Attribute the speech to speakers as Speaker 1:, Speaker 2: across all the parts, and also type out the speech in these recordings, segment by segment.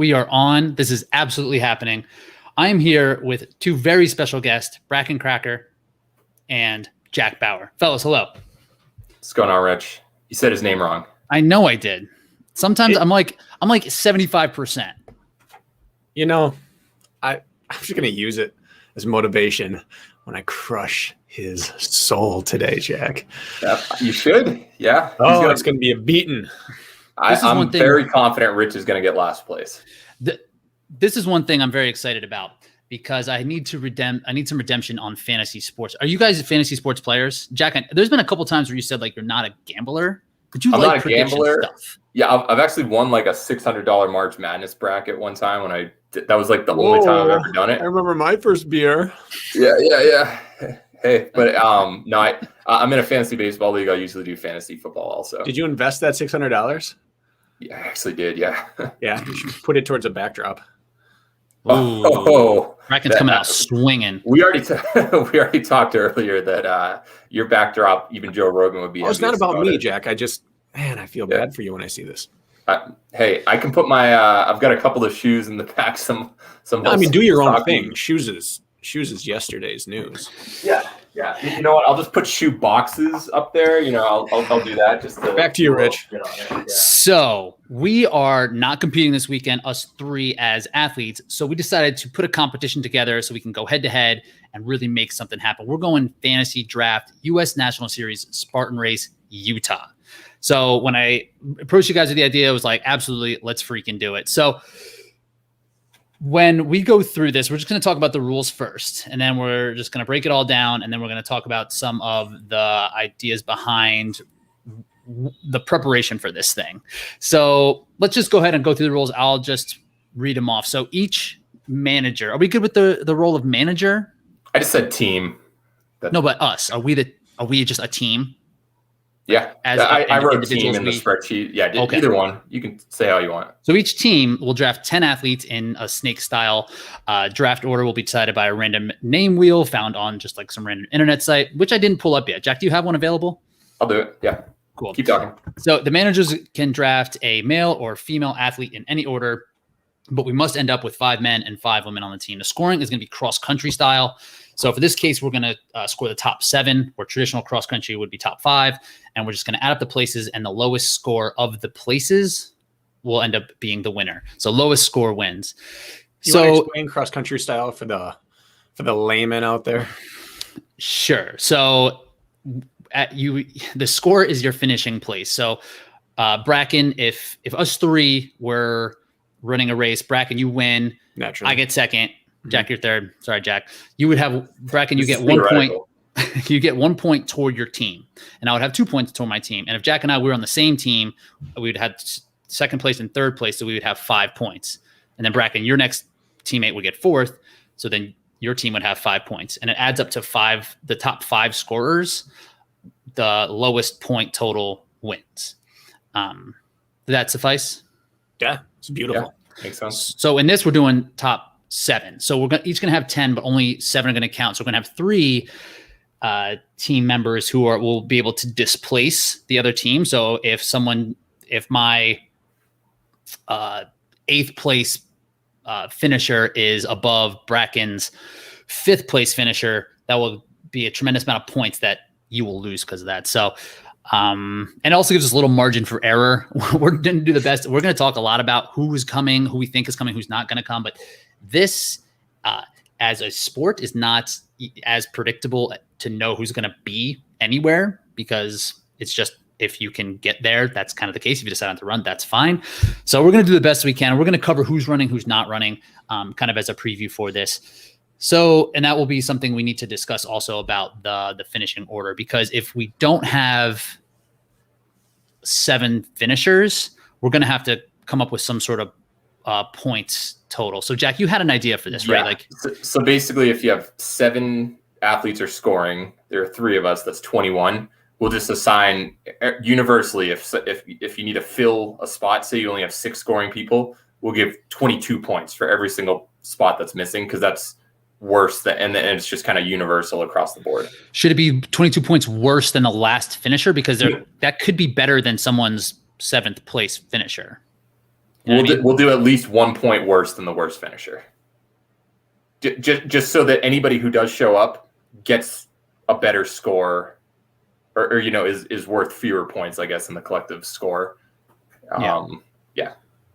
Speaker 1: We are on. This is absolutely happening. I am here with two very special guests, Brakken Kraker and Jack Bauer. Fellas, hello.
Speaker 2: What's going on, Rich? You said his name wrong.
Speaker 1: I know I did. Sometimes I'm like 75%.
Speaker 3: You know, I'm just gonna use it as motivation when I crush his soul today, Jack.
Speaker 2: Yeah, you should. Yeah.
Speaker 3: Oh, it's gonna be a beating.
Speaker 2: I'm very confident Rich is going to get last place.
Speaker 1: This is one thing I'm very excited about because I need some redemption on fantasy sports. Are you guys fantasy sports players? Jack, there's been a couple times where you said like you're not a gambler. But you
Speaker 2: I'm
Speaker 1: like
Speaker 2: not a gambler.
Speaker 1: Stuff.
Speaker 2: Yeah, I've actually won like a $600 March Madness bracket one time when that was like the only time I've ever done it.
Speaker 3: I remember my first beer.
Speaker 2: Yeah. Hey, but no, I'm in a fantasy baseball league. I usually do fantasy football also.
Speaker 3: Did you invest that $600?
Speaker 2: Yeah, I actually did. Yeah.
Speaker 3: Yeah, you should put it towards a backdrop.
Speaker 1: Brakken's coming out swinging.
Speaker 2: We already talked earlier that your backdrop, even Joe Rogan would be.
Speaker 3: Oh, it's not about me, Jack. I feel bad for you when I see this.
Speaker 2: Hey, I can put my. I've got a couple of shoes in the back. Some.
Speaker 3: No, I mean, do your own thing. Shoes is yesterday's news.
Speaker 2: Yeah. You know what? I'll just put shoe boxes up there. You know, I'll do that.
Speaker 3: Back to you, Rich.
Speaker 2: Yeah.
Speaker 1: So we are not competing this weekend, us three as athletes. So we decided to put a competition together so we can go head to head and really make something happen. We're going fantasy draft, U.S. National Series, Spartan Race Utah. So when I approached you guys with the idea, it was like, absolutely, let's freaking do it. So when we go through this, we're just going to talk about the rules first, and then we're just going to break it all down, and then we're going to talk about some of the ideas behind the preparation for this thing. So let's just go ahead and go through the rules. I'll just read them off. So each manager, are we good with the role of manager?
Speaker 2: I just said team.
Speaker 1: No, but us. Are we just a team?
Speaker 2: Yeah, I wrote team in the spreadsheet. Yeah, okay. Either one. You can say how you want.
Speaker 1: So each team will draft 10 athletes in a snake style. Draft order will be decided by a random name wheel found on just like some random internet site, which I didn't pull up yet. Jack, do you have one available?
Speaker 2: I'll do it. Yeah.
Speaker 1: Cool.
Speaker 2: Keep talking.
Speaker 1: So the managers can draft a male or female athlete in any order, but we must end up with 5 men and 5 women on the team. The scoring is going to be cross-country style. So for this case, we're going to score the top 7, where traditional cross-country would be top 5. And we're just going to add up the places, and the lowest score of the places will end up being the winner. So lowest score wins.
Speaker 3: You want to explain cross-country style for the layman out there?
Speaker 1: Sure. So the score is your finishing place. So Brakken, if us three were running a race, Brakken, you win.
Speaker 3: Naturally.
Speaker 1: I get second. Jack, you're third. Sorry, Jack. You would have Brakken. You get 1 point. You get 1 point toward your team, and I would have 2 points toward my team. And if Jack and I were on the same team, we would have second place and third place, so we would have 5 points. And then Brakken, your next teammate would get 4th, so then your team would have 5 points, and it adds up to 5. The top 5 scorers, the lowest point total wins. Did that suffice?
Speaker 3: Yeah, it's beautiful.
Speaker 2: Yeah, makes sense.
Speaker 1: So in this, we're doing top 7. So we're each going to have 10, but only 7 are going to count. So we're going to have 3 team members who will be able to displace the other team. So if my 8th place finisher is above Brakken's 5th place finisher, that will be a tremendous amount of points that you will lose because of that. So and it also gives us a little margin for error. We're going to do the best. We're going to talk a lot about who is coming, who we think is coming, who's not going to come. But this, as a sport, is not as predictable to know who's going to be anywhere, because it's just, if you can get there, that's kind of the case. If you decide not to run, that's fine. So we're going to do the best we can. We're going to cover who's running, who's not running, kind of as a preview for this. So, and that will be something we need to discuss also about the finishing order, because if we don't have 7 finishers, we're going to have to come up with some sort of points total. So Jack, you had an idea for this, right? Like,
Speaker 2: so basically, if you have 7 athletes are scoring, there are 3 of us, that's 21. We'll just assign universally, if you need to fill a spot, say you only have 6 scoring people, we'll give 22 points for every single spot that's missing, because that's worse than, and it's just kind of universal across the board.
Speaker 1: Should it be 22 points worse than the last finisher? Because that could be better than someone's 7th place finisher. You know what I mean?
Speaker 2: We'll do at least 1 point worse than the worst finisher. Just so that anybody who does show up gets a better score, or is worth fewer points, I guess, in the collective score. Yeah.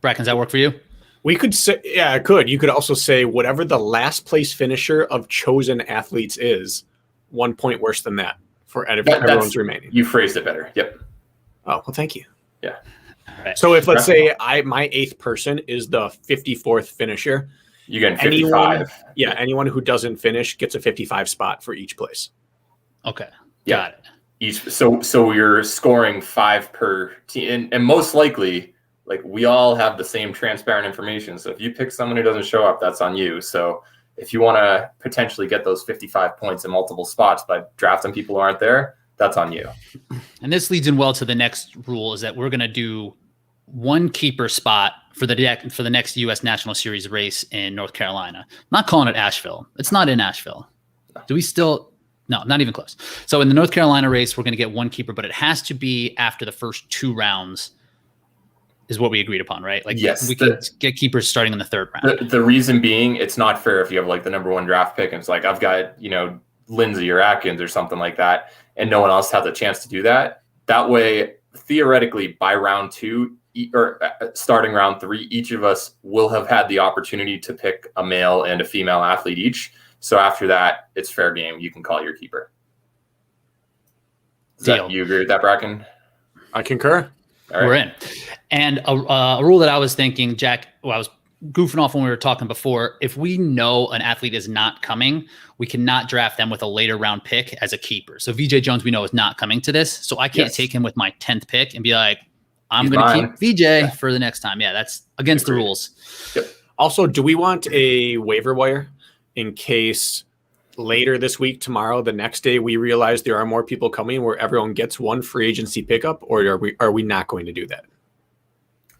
Speaker 1: Brakken, does that work for you?
Speaker 3: We could say, yeah, it could. You could also say whatever the last place finisher of chosen athletes is, 1 point worse than that for everyone's remaining.
Speaker 2: You phrased it better. Yep.
Speaker 3: Oh, well, thank you.
Speaker 2: Yeah.
Speaker 1: Right.
Speaker 3: So if, let's say, my 8th person is the 54th finisher,
Speaker 2: you get 55.
Speaker 3: Anyone who doesn't finish gets a 55 spot for each place.
Speaker 1: Okay.
Speaker 2: Yeah.
Speaker 1: Got it.
Speaker 2: So you're scoring 5 per team, and most likely, like, we all have the same transparent information. So if you pick someone who doesn't show up, that's on you. So if you want to potentially get those 55 points in multiple spots by drafting people who aren't there, that's on you.
Speaker 1: And this leads in well to the next rule, is that we're going to do 1 keeper spot for the next U.S. National Series race in North Carolina. I'm not calling it Asheville. It's not in Asheville. Do we still? No, not even close. So in the North Carolina race, we're going to get 1 keeper, but it has to be after the first 2 rounds is what we agreed upon, right? Like,
Speaker 2: yes,
Speaker 1: we can get keepers starting in the 3rd round.
Speaker 2: The reason being, it's not fair if you have like the number 1 draft pick and it's like, I've got, Lindsey or Atkins or something like that, and no one else has a chance to do that. That way, theoretically, by round 2 or starting round 3, each of us will have had the opportunity to pick a male and a female athlete each. So after that, it's fair game. You can call your keeper. You agree with that, Brakken?
Speaker 3: I concur.
Speaker 2: All right.
Speaker 1: We're in. And a rule that I was thinking, Jack, I was goofing off when we were talking before. If we know an athlete is not coming, we cannot draft them with a later round pick as a keeper. So VJ Jones, we know, is not coming to this. So I can't take him with my 10th pick and be like, I'm going to keep VJ for the next time. Yeah, that's against the rules.
Speaker 2: Yep.
Speaker 3: Also, do we want a waiver wire in case later this week, tomorrow, the next day, we realize there are more people coming where everyone gets 1 free agency pickup, or are we not going to do that?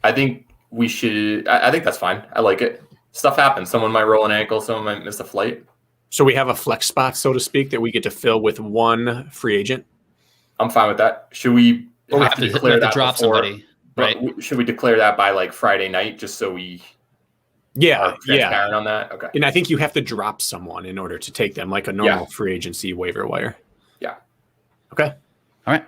Speaker 2: I think we should. I think that's fine. I like it. Stuff happens. Someone might roll an ankle. Someone might miss a flight.
Speaker 3: So we have a flex spot, so to speak, that we get to fill with 1 free agent.
Speaker 2: I'm fine with that. Should we have to declare that
Speaker 1: drop
Speaker 2: before,
Speaker 1: somebody? Right.
Speaker 2: Should we declare that by like Friday night, just so we are transparent on that? Okay.
Speaker 3: And I think you have to drop someone in order to take them, like a normal free agency waiver wire.
Speaker 2: Yeah.
Speaker 3: Okay.
Speaker 1: All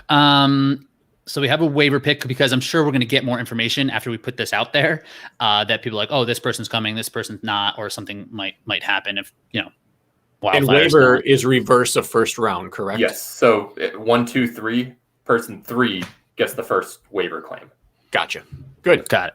Speaker 1: right. So we have a waiver pick because I'm sure we're going to get more information after we put this out there, that people are like, oh, this person's coming, this person's not, or something might happen if,
Speaker 3: and waiver is reverse of first round, correct?
Speaker 2: Yes. So 1, 2, 3, person 3 gets the first waiver claim.
Speaker 3: Gotcha. Good.
Speaker 1: Got it.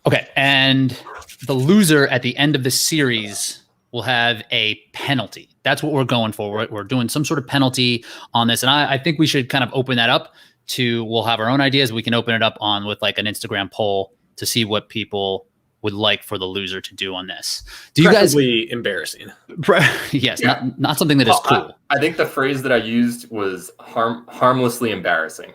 Speaker 1: Okay. And the loser at the end of the series will have a penalty. That's what we're going for. We're doing some sort of penalty on this. And I think we should kind of open that up we'll have our own ideas. We can open it up with like an Instagram poll to see what people would like for the loser to do on this. Do you guys?
Speaker 3: Embarrassing.
Speaker 1: Yes. Yeah. Not something that is cool.
Speaker 2: I think the phrase that I used was harmlessly embarrassing,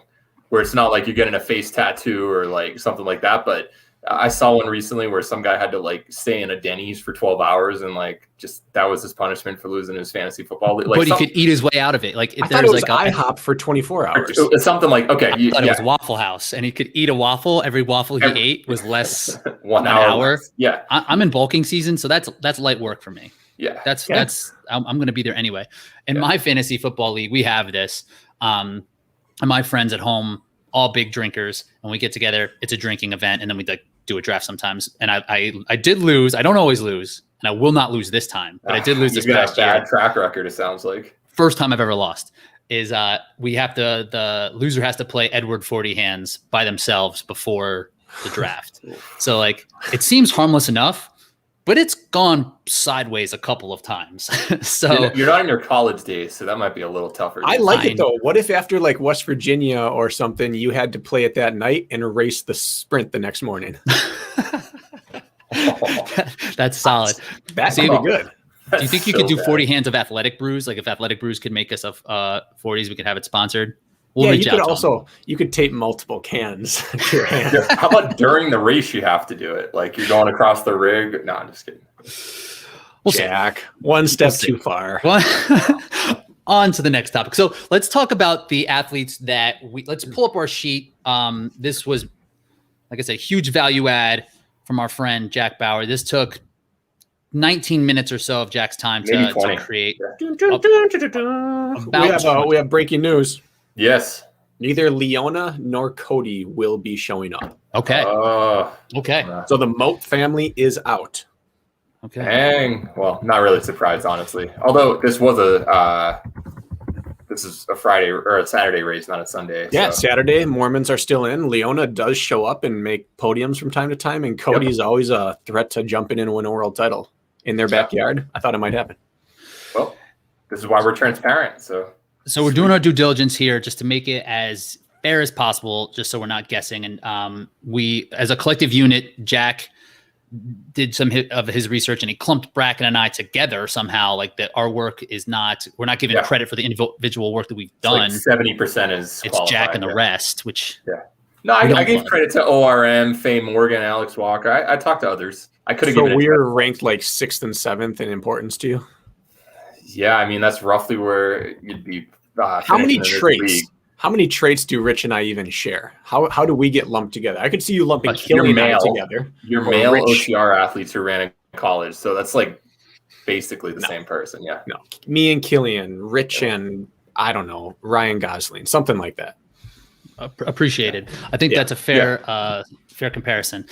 Speaker 2: where it's not like you're getting a face tattoo or like something like that. But I saw one recently where some guy had to like stay in a Denny's for 12 hours and like just that was his punishment for losing his fantasy football. Like,
Speaker 1: but he could eat his way out of it. Like
Speaker 3: I thought it was like IHOP for 24 hours.
Speaker 2: Something like, okay.
Speaker 1: I thought it was Waffle House and he could eat a waffle. Every waffle he ate was less
Speaker 2: 1 hour. Yeah.
Speaker 1: I'm in bulking season. So that's light work for me.
Speaker 2: Yeah.
Speaker 1: I'm going to be there anyway. In my fantasy football league, we have this, and my friends at home, all big drinkers, and we get together. It's a drinking event. And then we like do a draft sometimes. And I did lose. I don't always lose, and I will not lose this time, but I did lose this past year.
Speaker 2: Bad track record, it sounds like.
Speaker 1: First time I've ever lost is the loser has to play Edward 40 hands by themselves before the draft. So like it seems harmless enough, but it's gone sideways a couple of times. So
Speaker 2: you're not in your college days, so that might be a little tougher.
Speaker 3: I like it though. What if after like West Virginia or something, you had to play it that night and race the sprint the next morning?
Speaker 1: That's solid.
Speaker 3: That'd be good.
Speaker 1: Do you think you could do 40 hands of Athletic Brews? Like if Athletic Brews could make us a 40s, we could have it sponsored. We'll reach out.
Speaker 3: You could tape multiple cans to your hand.
Speaker 2: How about during the race you have to do it? Like you're going across the rig. No, I'm just kidding.
Speaker 3: Jack, one step too far.
Speaker 1: On to the next topic. So let's talk about the athletes let's pull up our sheet. This was like I said, huge value add from our friend Jack Bauer. This took 19 minutes or so of Jack's time to create.
Speaker 3: We have breaking news.
Speaker 2: Yes.
Speaker 3: Neither Leona nor Cody will be showing up.
Speaker 1: Okay. Okay.
Speaker 3: So the Moat family is out.
Speaker 1: Okay.
Speaker 2: Dang. Well, not really surprised, honestly. Although this was this is a Friday or a Saturday race, not a Sunday.
Speaker 3: Yeah,
Speaker 2: so.
Speaker 3: Saturday. Mormons are still in. Leona does show up and make podiums from time to time, and Cody's always a threat to jump in and win a world title in their backyard. I thought it might happen.
Speaker 2: Well, this is why we're transparent. So
Speaker 1: we're doing our due diligence here just to make it as fair as possible, just so we're not guessing. And we, as a collective unit, Jack did some of his research and he clumped Brakken and I together somehow, like that our work is not, we're not giving credit for the individual work that we've done.
Speaker 2: Like 70% is
Speaker 1: it's Jack and the rest, which
Speaker 2: no, I gave credit to ORM, Faye Morgan, Alex Walker. I talked to others. I could have given
Speaker 3: So we're ranked like 6th and 7th in importance to you.
Speaker 2: Yeah, I mean that's roughly where you'd be.
Speaker 3: How many traits? How many traits do Rich and I even share? How do we get lumped together? I could see you lumping Killian and I together.
Speaker 2: You're male OTR athletes who ran in college, so that's like basically the same person. Yeah.
Speaker 3: No, me and Killian, Rich and I don't know, Ryan Gosling, something like that.
Speaker 1: Appreciated. I think that's a fair fair comparison.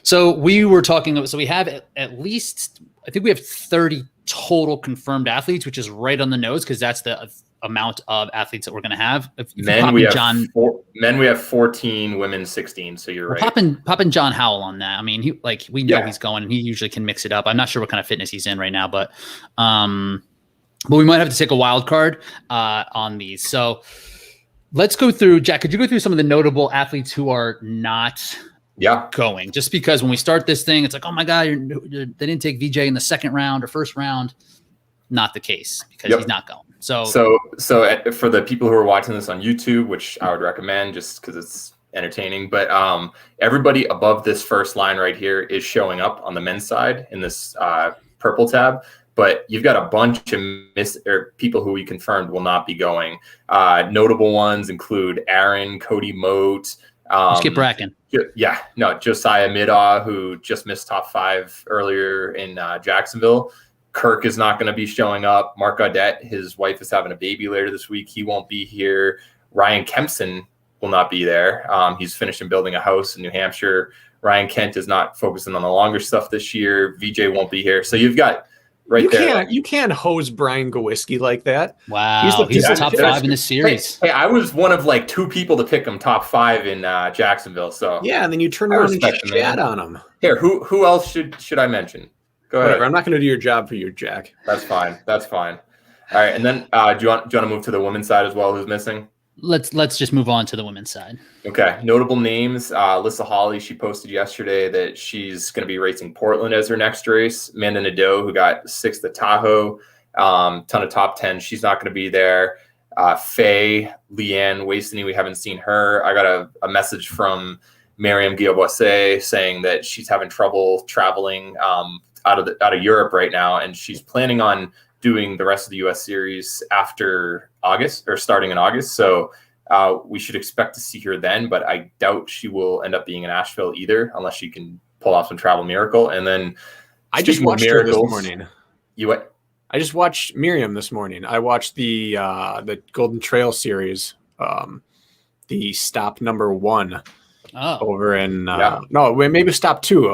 Speaker 1: So we were talking. So we have at least, I think we have 30 total confirmed athletes, which is right on the nose because that's the amount of athletes that we're going to have.
Speaker 2: Men we have 14, women 16. So you're right.
Speaker 1: Popping John Howell on that. I mean, we know he's going, and he usually can mix it up. I'm not sure what kind of fitness he's in right now, but we might have to take a wild card on these. So let's go through. Jack, could you go through some of the notable athletes who are not going? Just because when we start this thing, it's like, oh my God, they didn't take VJ in the second round or first round. Not the case because he's not going. So for the people who are watching this on YouTube, which I would recommend just because it's entertaining, but everybody above this first line right here is showing up on the men's side in this purple tab. But you've got a bunch of people who we confirmed will not be going. Notable ones include Aaron, Cody Moat. Skip Brakken.
Speaker 2: Josiah Middaugh, who just missed top 5 earlier in Jacksonville. Kirk is not going to be showing up. Mark Gaudette, his wife is having a baby later this week. He won't be here. Ryan Kempson will not be there. He's finishing building a house in New Hampshire. Ryan Kent is not focusing on the longer stuff this year. VJ won't be here. So you've got
Speaker 3: you can't hose Brian Gowiski like that.
Speaker 1: Wow. He's top 5 in the series.
Speaker 2: Hey, I was one of like 2 people to pick him top 5 in Jacksonville. So
Speaker 3: yeah, and then you turn around and chat on him.
Speaker 2: Here, who else should I mention? Go ahead.
Speaker 3: I'm not going to do your job for you, Jack.
Speaker 2: That's fine. All right, and then do you want to move to the women's side as well? Who's missing?
Speaker 1: Let's just move on to the women's side.
Speaker 2: Okay, notable names. Alyssa Hawley, she posted yesterday that she's going to be racing Portland as her next race. Amanda Nadeau, who got 6th at Tahoe, ton of top 10. She's not going to be there. Faye, Leanne Wastany, we haven't seen her. I got a message from Miriam Guillaume saying that she's having trouble traveling out of Europe right now, and she's planning on doing the rest of the U.S. series after August or starting in August. So we should expect to see her then, but I doubt she will end up being in Asheville either, unless she can pull off some travel miracle. And then
Speaker 3: I just watched her this morning.
Speaker 2: What?
Speaker 3: I just watched Miriam this morning. I watched the Golden Trail series, the stop number 1 over in maybe stop 2,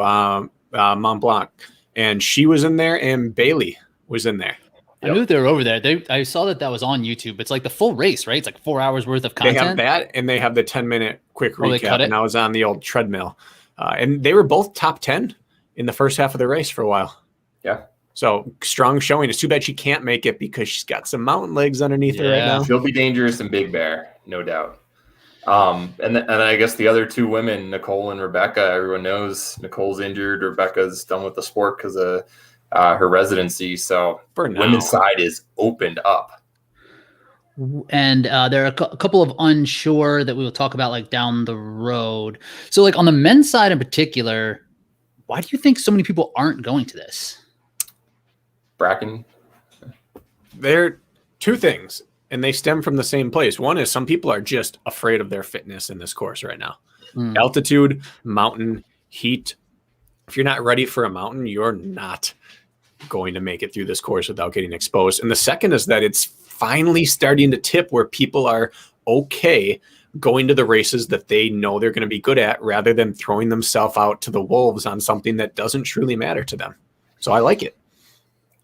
Speaker 3: Mont Blanc. And she was in there, and Bailey was in there.
Speaker 1: I knew they were over there. I saw that was on YouTube. It's like the full race, right? It's like 4 hours worth of content.
Speaker 3: They have that, and they have the 10-minute quick recap. And I was on the old treadmill. And they were both top 10 in the first half of the race for a while.
Speaker 2: Yeah.
Speaker 3: So strong showing. It's too bad she can't make it because she's got some mountain legs underneath her right now.
Speaker 2: She'll be dangerous in Big Bear, no doubt. And I guess the other 2 women, Nicole and Rebecca, everyone knows Nicole's injured. Rebecca's done with the sport because of her residency. So women's side is opened up.
Speaker 1: And there are a couple of unsure that we will talk about like down the road. So like on the men's side in particular, why do you think so many people aren't going to this?
Speaker 2: Brakken?
Speaker 3: There are 2 things. And they stem from the same place. One is some people are just afraid of their fitness in this course right now. Altitude, mountain, heat. If you're not ready for a mountain, you're not going to make it through this course without getting exposed. And the second is that it's finally starting to tip where people are okay going to the races that they know they're going to be good at rather than throwing themselves out to the wolves on something that doesn't truly matter to them. So I like it,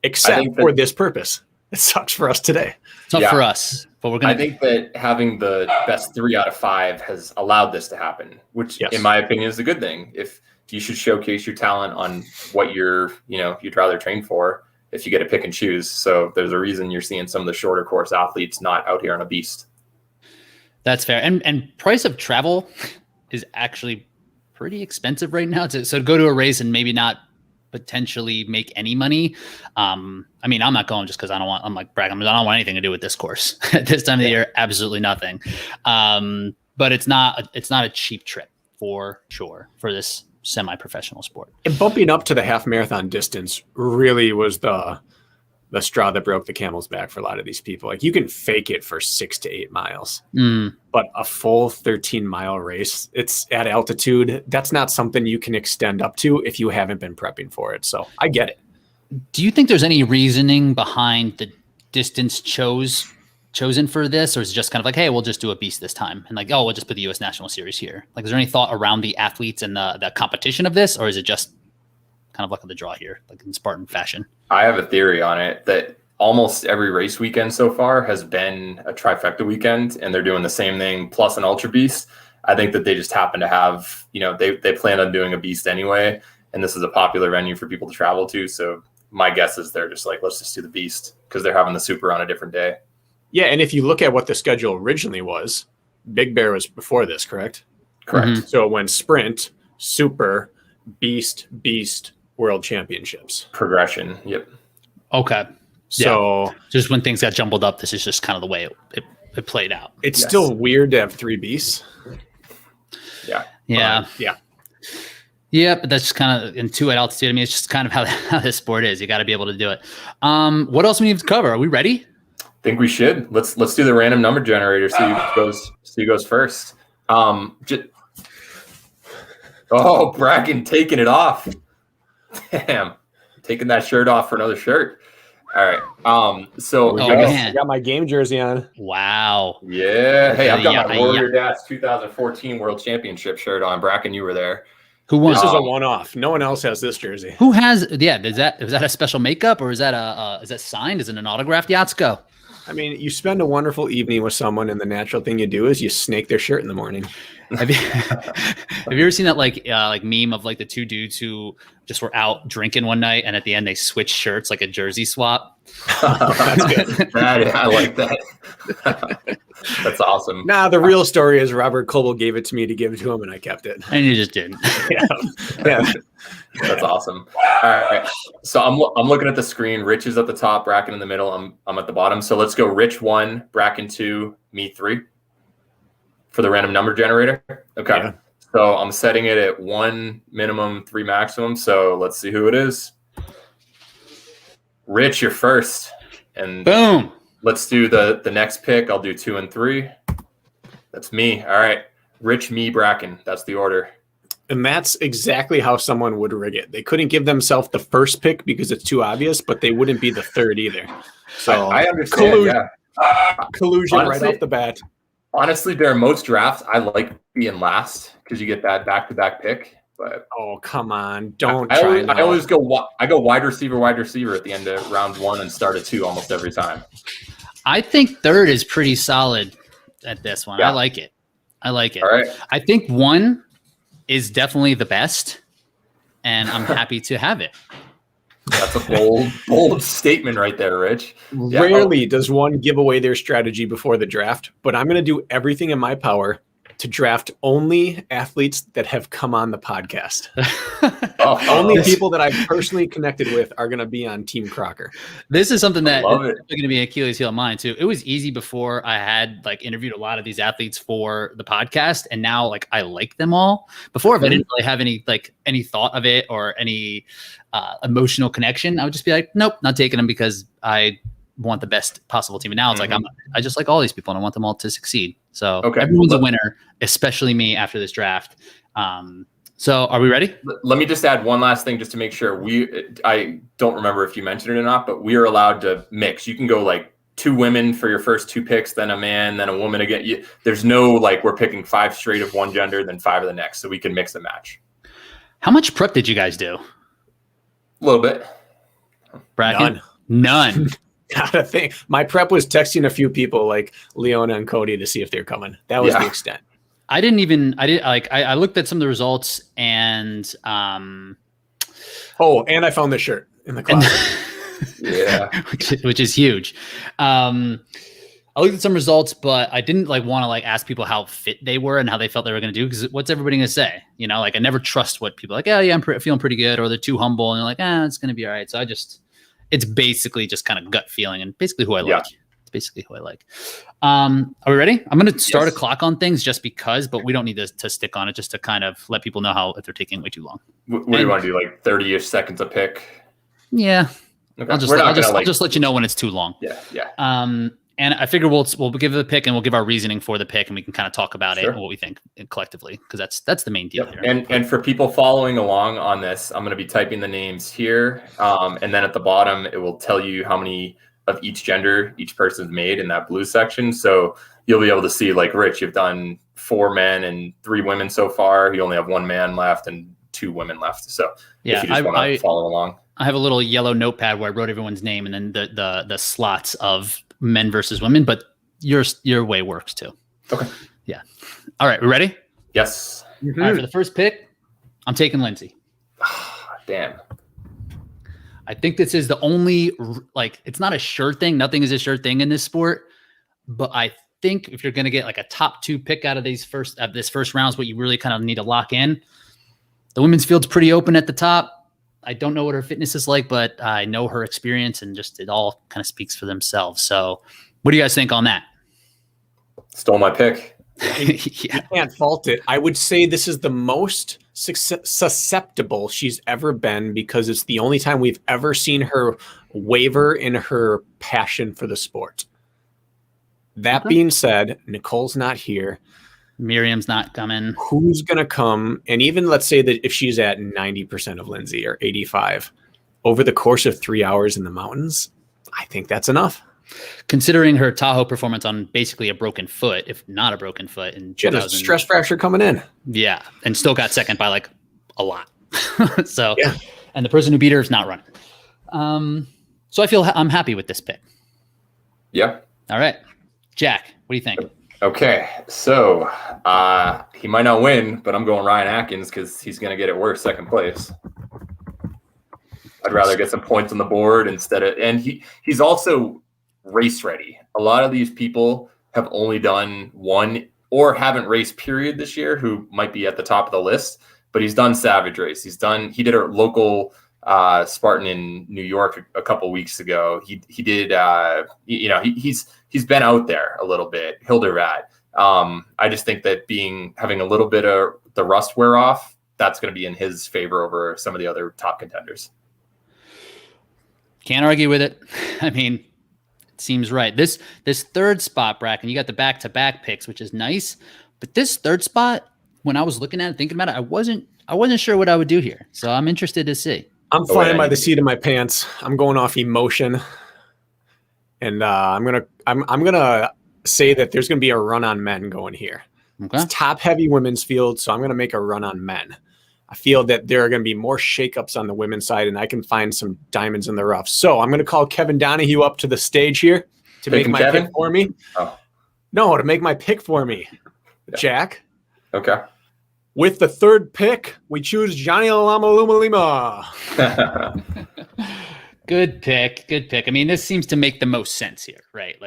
Speaker 3: except for this purpose. It sucks for us today.
Speaker 1: It's not for us, but we're going to.
Speaker 2: I think that having the best 3 out of 5 has allowed this to happen, which in my opinion is a good thing. If you should showcase your talent on what you'd rather train for if you get to pick and choose. So there's a reason you're seeing some of the shorter course athletes not out here on a beast.
Speaker 1: That's fair. And price of travel is actually pretty expensive right now. So to go to a race and maybe not potentially make any money. I mean, I'm not going just because I'm like Brakken. I don't want anything to do with this course at this time of the year. Absolutely nothing. But it's not a cheap trip for sure for this semi-professional sport.
Speaker 3: And bumping up to the half marathon distance really was the straw that broke the camel's back for a lot of these people. Like, you can fake it for 6 to 8 miles, but a full 13-mile race, it's at altitude. That's not something you can extend up to if you haven't been prepping for it. So I get it.
Speaker 1: Do you think there's any reasoning behind the distance chosen for this, or is it just kind of like, hey, we'll just do a beast this time, and like, oh, we'll just put the U.S. National Series here? Like, is there any thought around the athletes and the competition of this, or is it just kind of luck of the draw here, like in Spartan fashion?
Speaker 2: I have a theory on it that almost every race weekend so far has been a trifecta weekend, and they're doing the same thing plus an ultra beast. I think that they just happen to have, they plan on doing a beast anyway, and this is a popular venue for people to travel to. So my guess is they're just like, let's just do the beast because they're having the super on a different day.
Speaker 3: Yeah, and if you look at what the schedule originally was, Big Bear was before this, correct?
Speaker 2: Correct.
Speaker 1: Mm-hmm.
Speaker 3: So it went sprint, super, beast, world championships.
Speaker 2: Progression. Yep.
Speaker 1: Okay.
Speaker 3: So
Speaker 1: just when things got jumbled up, this is just kind of the way it played out.
Speaker 3: It's still weird to have 3 beasts.
Speaker 2: Yeah.
Speaker 1: Yeah, but that's just kind of in 2 at altitude. I mean, it's just kind of how this sport is. You got to be able to do it. What else do we need to cover? Are we ready?
Speaker 2: I think we should. Let's do the random number generator. See who goes first. Brakken taking it off. Damn, taking that shirt off for another shirt. All right.
Speaker 3: I got my game jersey on.
Speaker 1: Wow.
Speaker 2: Yeah. Hey, I've got my Warrior Dash 2014 World Championship shirt on. Brakken, you were there.
Speaker 1: Who won?
Speaker 3: This is a one-off. No one else has this jersey.
Speaker 1: Who has? Yeah. Is that a special makeup, or is that signed? Is it an autographed? Yatsko?
Speaker 3: I mean, you spend a wonderful evening with someone, and the natural thing you do is you snake their shirt in the morning.
Speaker 1: Have you ever seen that like meme of like the 2 dudes who just were out drinking one night, and at the end they switched shirts, like a jersey swap?
Speaker 3: That's good.
Speaker 2: I like that. That's awesome.
Speaker 3: Nah, the real story is Robert Colbert gave it to me to give it to him, and I kept it.
Speaker 1: And you just didn't.
Speaker 3: Yeah.
Speaker 2: That's awesome. All right. So I'm looking at the screen. Rich is at the top, Brakken in the middle. I'm at the bottom. So let's go Rich 1, Brakken 2, me 3 for the random number generator. Okay. Yeah. So I'm setting it at 1 minimum, 3 maximum. So let's see who it is. Rich, you're first. And
Speaker 1: boom.
Speaker 2: Let's do the next pick. I'll do 2 and 3. That's me. All right. Rich, me, Brakken. That's the order.
Speaker 3: And that's exactly how someone would rig it. They couldn't give themselves the first pick because it's too obvious, but they wouldn't be the third either. So
Speaker 2: I understand.
Speaker 3: Collusion honestly, right off the bat.
Speaker 2: Honestly, during most drafts, I like being last because you get that back-to-back pick. But
Speaker 3: come on, don't
Speaker 2: I always go wide receiver at the end of round 1 and start at 2 almost every time.
Speaker 1: I think third is pretty solid at this one. Yeah. I like it. All right. I think 1 is definitely the best, and I'm happy to have it.
Speaker 2: That's a bold statement right there, Rich.
Speaker 3: Rarely does one give away their strategy before the draft, but I'm going to do everything in my power to draft only athletes that have come on the podcast. Only people that I've personally connected with are going to be on Team Kraker.
Speaker 1: This is something that is going to be an Achilles heel of mine too. It was easy before I had interviewed a lot of these athletes for the podcast, and now I like them all. Before, if I didn't really have any thought of it or any emotional connection, I would just be like, nope, not taking them because I want the best possible team. And now it's I just like all these people and I want them all to succeed. So
Speaker 2: Okay.
Speaker 1: everyone's a winner, especially me after this draft. So are we ready?
Speaker 2: Let me just add one last thing just to make sure. I don't remember if you mentioned it or not, but we are allowed to mix. You can go like 2 women for your first 2 picks, then a man, then a woman again. There's no like we're picking 5 straight of one gender, then 5 of the next, so we can mix and match.
Speaker 1: How much prep did you guys do?
Speaker 2: A little bit.
Speaker 1: Bracken? None.
Speaker 3: Not a thing. My prep was texting a few people like Leona and Cody to see if they're coming. That was the extent.
Speaker 1: I looked at some of the results and and
Speaker 3: I found the shirt in the closet.
Speaker 2: Yeah.
Speaker 1: which is huge. I looked at some results, but I didn't want to ask people how fit they were and how they felt they were going to do, because what's everybody going to say? I never trust what people are like, oh yeah, I'm feeling pretty good, or they're too humble and they're like, it's going to be all right. So it's basically just kind of gut feeling and basically who I like. It's basically who I like. Are we ready? I'm going to start a clock on things just because, but we don't need to stick on it, just to kind of let people know if they're taking way too long.
Speaker 2: What do you want to do? Like 30-ish seconds a pick?
Speaker 1: Yeah.
Speaker 2: Okay.
Speaker 1: I'll just let you know when it's too long.
Speaker 2: Yeah.
Speaker 1: And I figure we'll give the pick and we'll give our reasoning for the pick, and we can kind of talk about it and what we think collectively, because that's the main deal here.
Speaker 2: And for people following along on this, I'm going to be typing the names here, and then at the bottom it will tell you how many of each gender each person's made in that blue section. So you'll be able to see, like Rich, you've done 4 men and 3 women so far. You only have 1 man left and 2 women left. So if you just want to follow along,
Speaker 1: I have a little yellow notepad where I wrote everyone's name and then the slots of men versus women, but your way works too.
Speaker 2: Okay.
Speaker 1: Yeah. All right. We ready?
Speaker 2: Yes.
Speaker 1: Mm-hmm. All right. For the first pick, I'm taking Lindsay.
Speaker 2: Damn.
Speaker 1: I think this is the only, it's not a sure thing. Nothing is a sure thing in this sport, but I think if you're going to get a top 2 pick out of this first round is what you really kind of need to lock in. The women's field's pretty open at the top. I don't know what her fitness is like, but I know her experience, and just it all kind of speaks for themselves. So what do you guys think on that?
Speaker 2: Stole my pick.
Speaker 3: You can't fault it. I would say this is the most susceptible she's ever been, because it's the only time we've ever seen her waver in her passion for the sport. That being said, Nicole's not here.
Speaker 1: Miriam's not coming.
Speaker 3: Who's going to come? And even let's say that if she's at 90% of Lindsay or 85 over the course of 3 hours in the mountains, I think that's enough.
Speaker 1: Considering her Tahoe performance on basically a broken foot, if not a broken foot, in
Speaker 3: she had a stress fracture coming in.
Speaker 1: Yeah, and still got second by a lot. So, and the person who beat her is not running. So I'm happy with this pick.
Speaker 2: Yeah.
Speaker 1: All right, Jack, what do you think?
Speaker 2: Okay, so he might not win, but I'm going Ryan Atkins because he's going to get it worse, second place. I'd rather get some points on the board and he's also race ready. A lot of these people have only done 1 or haven't raced period this year, who might be at the top of the list, but he's done Savage Race. He did a local Spartan in New York a couple weeks ago. He did he's been out there a little bit. Hildervat. I just think that having a little bit of the rust wear off, that's going to be in his favor over some of the other top contenders.
Speaker 1: Can't argue with it. I mean, it seems right. This third spot, Bracken, you got the back-to-back picks, which is nice. But this third spot, when I was looking at it, thinking about it, I wasn't sure what I would do here. So I'm interested to see.
Speaker 3: I'm flying by the seat of my pants. I'm going off emotion, and I'm gonna say that there's gonna be a run on men going here.
Speaker 1: Okay.
Speaker 3: It's top heavy women's field, so I'm gonna make a run on men. I feel that there are going to be more shakeups on the women's side, and I can find some diamonds in the rough. So I'm going to call Kevin Donahue up to the stage here to make my pick for me. Oh. No, to make my pick for me, Jack.
Speaker 2: Okay.
Speaker 3: With the third pick, we choose Johnny Lama Luma Lima.
Speaker 1: Good pick. Good pick. I mean, this seems to make the most sense here, right?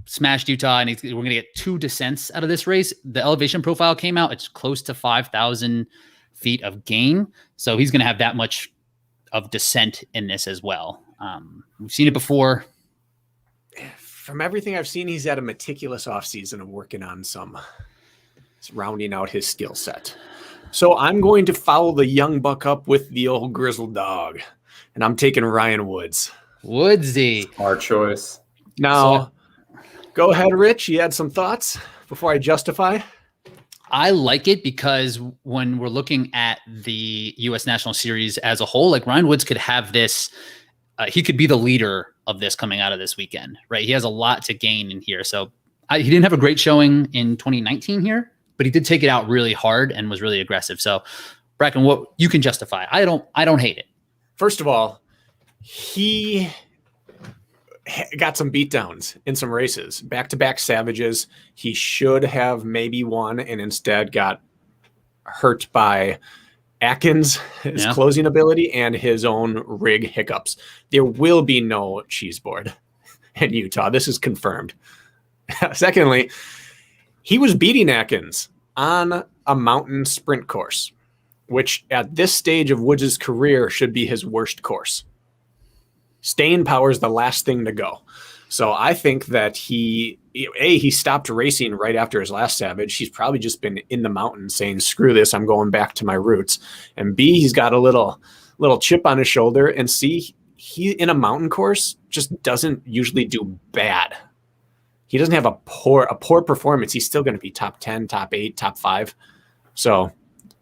Speaker 1: Smashed Utah, and we're going to get 2 descents out of this race. The elevation profile came out. It's close to 5,000 feet of gain. So he's going to have that much of descent in this as well. We've seen it before.
Speaker 3: From everything I've seen, he's had a meticulous offseason of working on rounding out his skill set. So I'm going to follow the young buck up with the old grizzled dog, and I'm taking Ryan Woods.
Speaker 1: Woodsy.
Speaker 2: Our choice.
Speaker 3: Now, Go ahead, Rich. You had some thoughts before I justify?
Speaker 1: I like it because when we're looking at the U.S. National Series as a whole, like Ryan Woods could have this. He could be the leader of this coming out of this weekend, right? He has a lot to gain in here. So he didn't have a great showing in 2019 here, but he did take it out really hard and was really aggressive. So Brakken, what you can justify? I don't hate it.
Speaker 3: First of all, he got some beatdowns in some races, back-to-back Savages. He should have maybe won and instead got hurt by Atkins, his closing ability, and his own rig hiccups. There will be no cheese board in Utah. This is confirmed. Secondly, he was beating Atkins on a mountain sprint course, which at this stage of Woods' career should be his worst course. Staying power is the last thing to go. So I think that he stopped racing right after his last Savage. He's probably just been in the mountains saying, screw this, I'm going back to my roots. And B, he's got a little chip on his shoulder. And C, he in a mountain course just doesn't usually do bad. He doesn't have a poor performance. He's still going to be top 10, top 8, top 5. So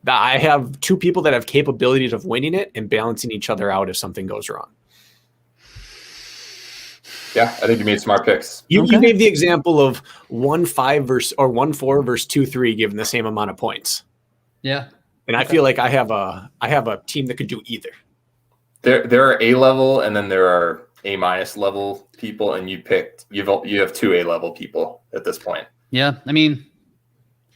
Speaker 3: I have two people that have capabilities of winning it and balancing each other out if something goes wrong.
Speaker 2: Yeah, I think you made smart picks.
Speaker 3: You gave the example of 1-5 versus or 1-4 versus 2-3 given the same amount of points.
Speaker 1: Yeah.
Speaker 3: And I feel like I have a team that could do either.
Speaker 2: There are A level and then there are A- level people, and you have 2 A level people at this point.
Speaker 1: Yeah, I mean,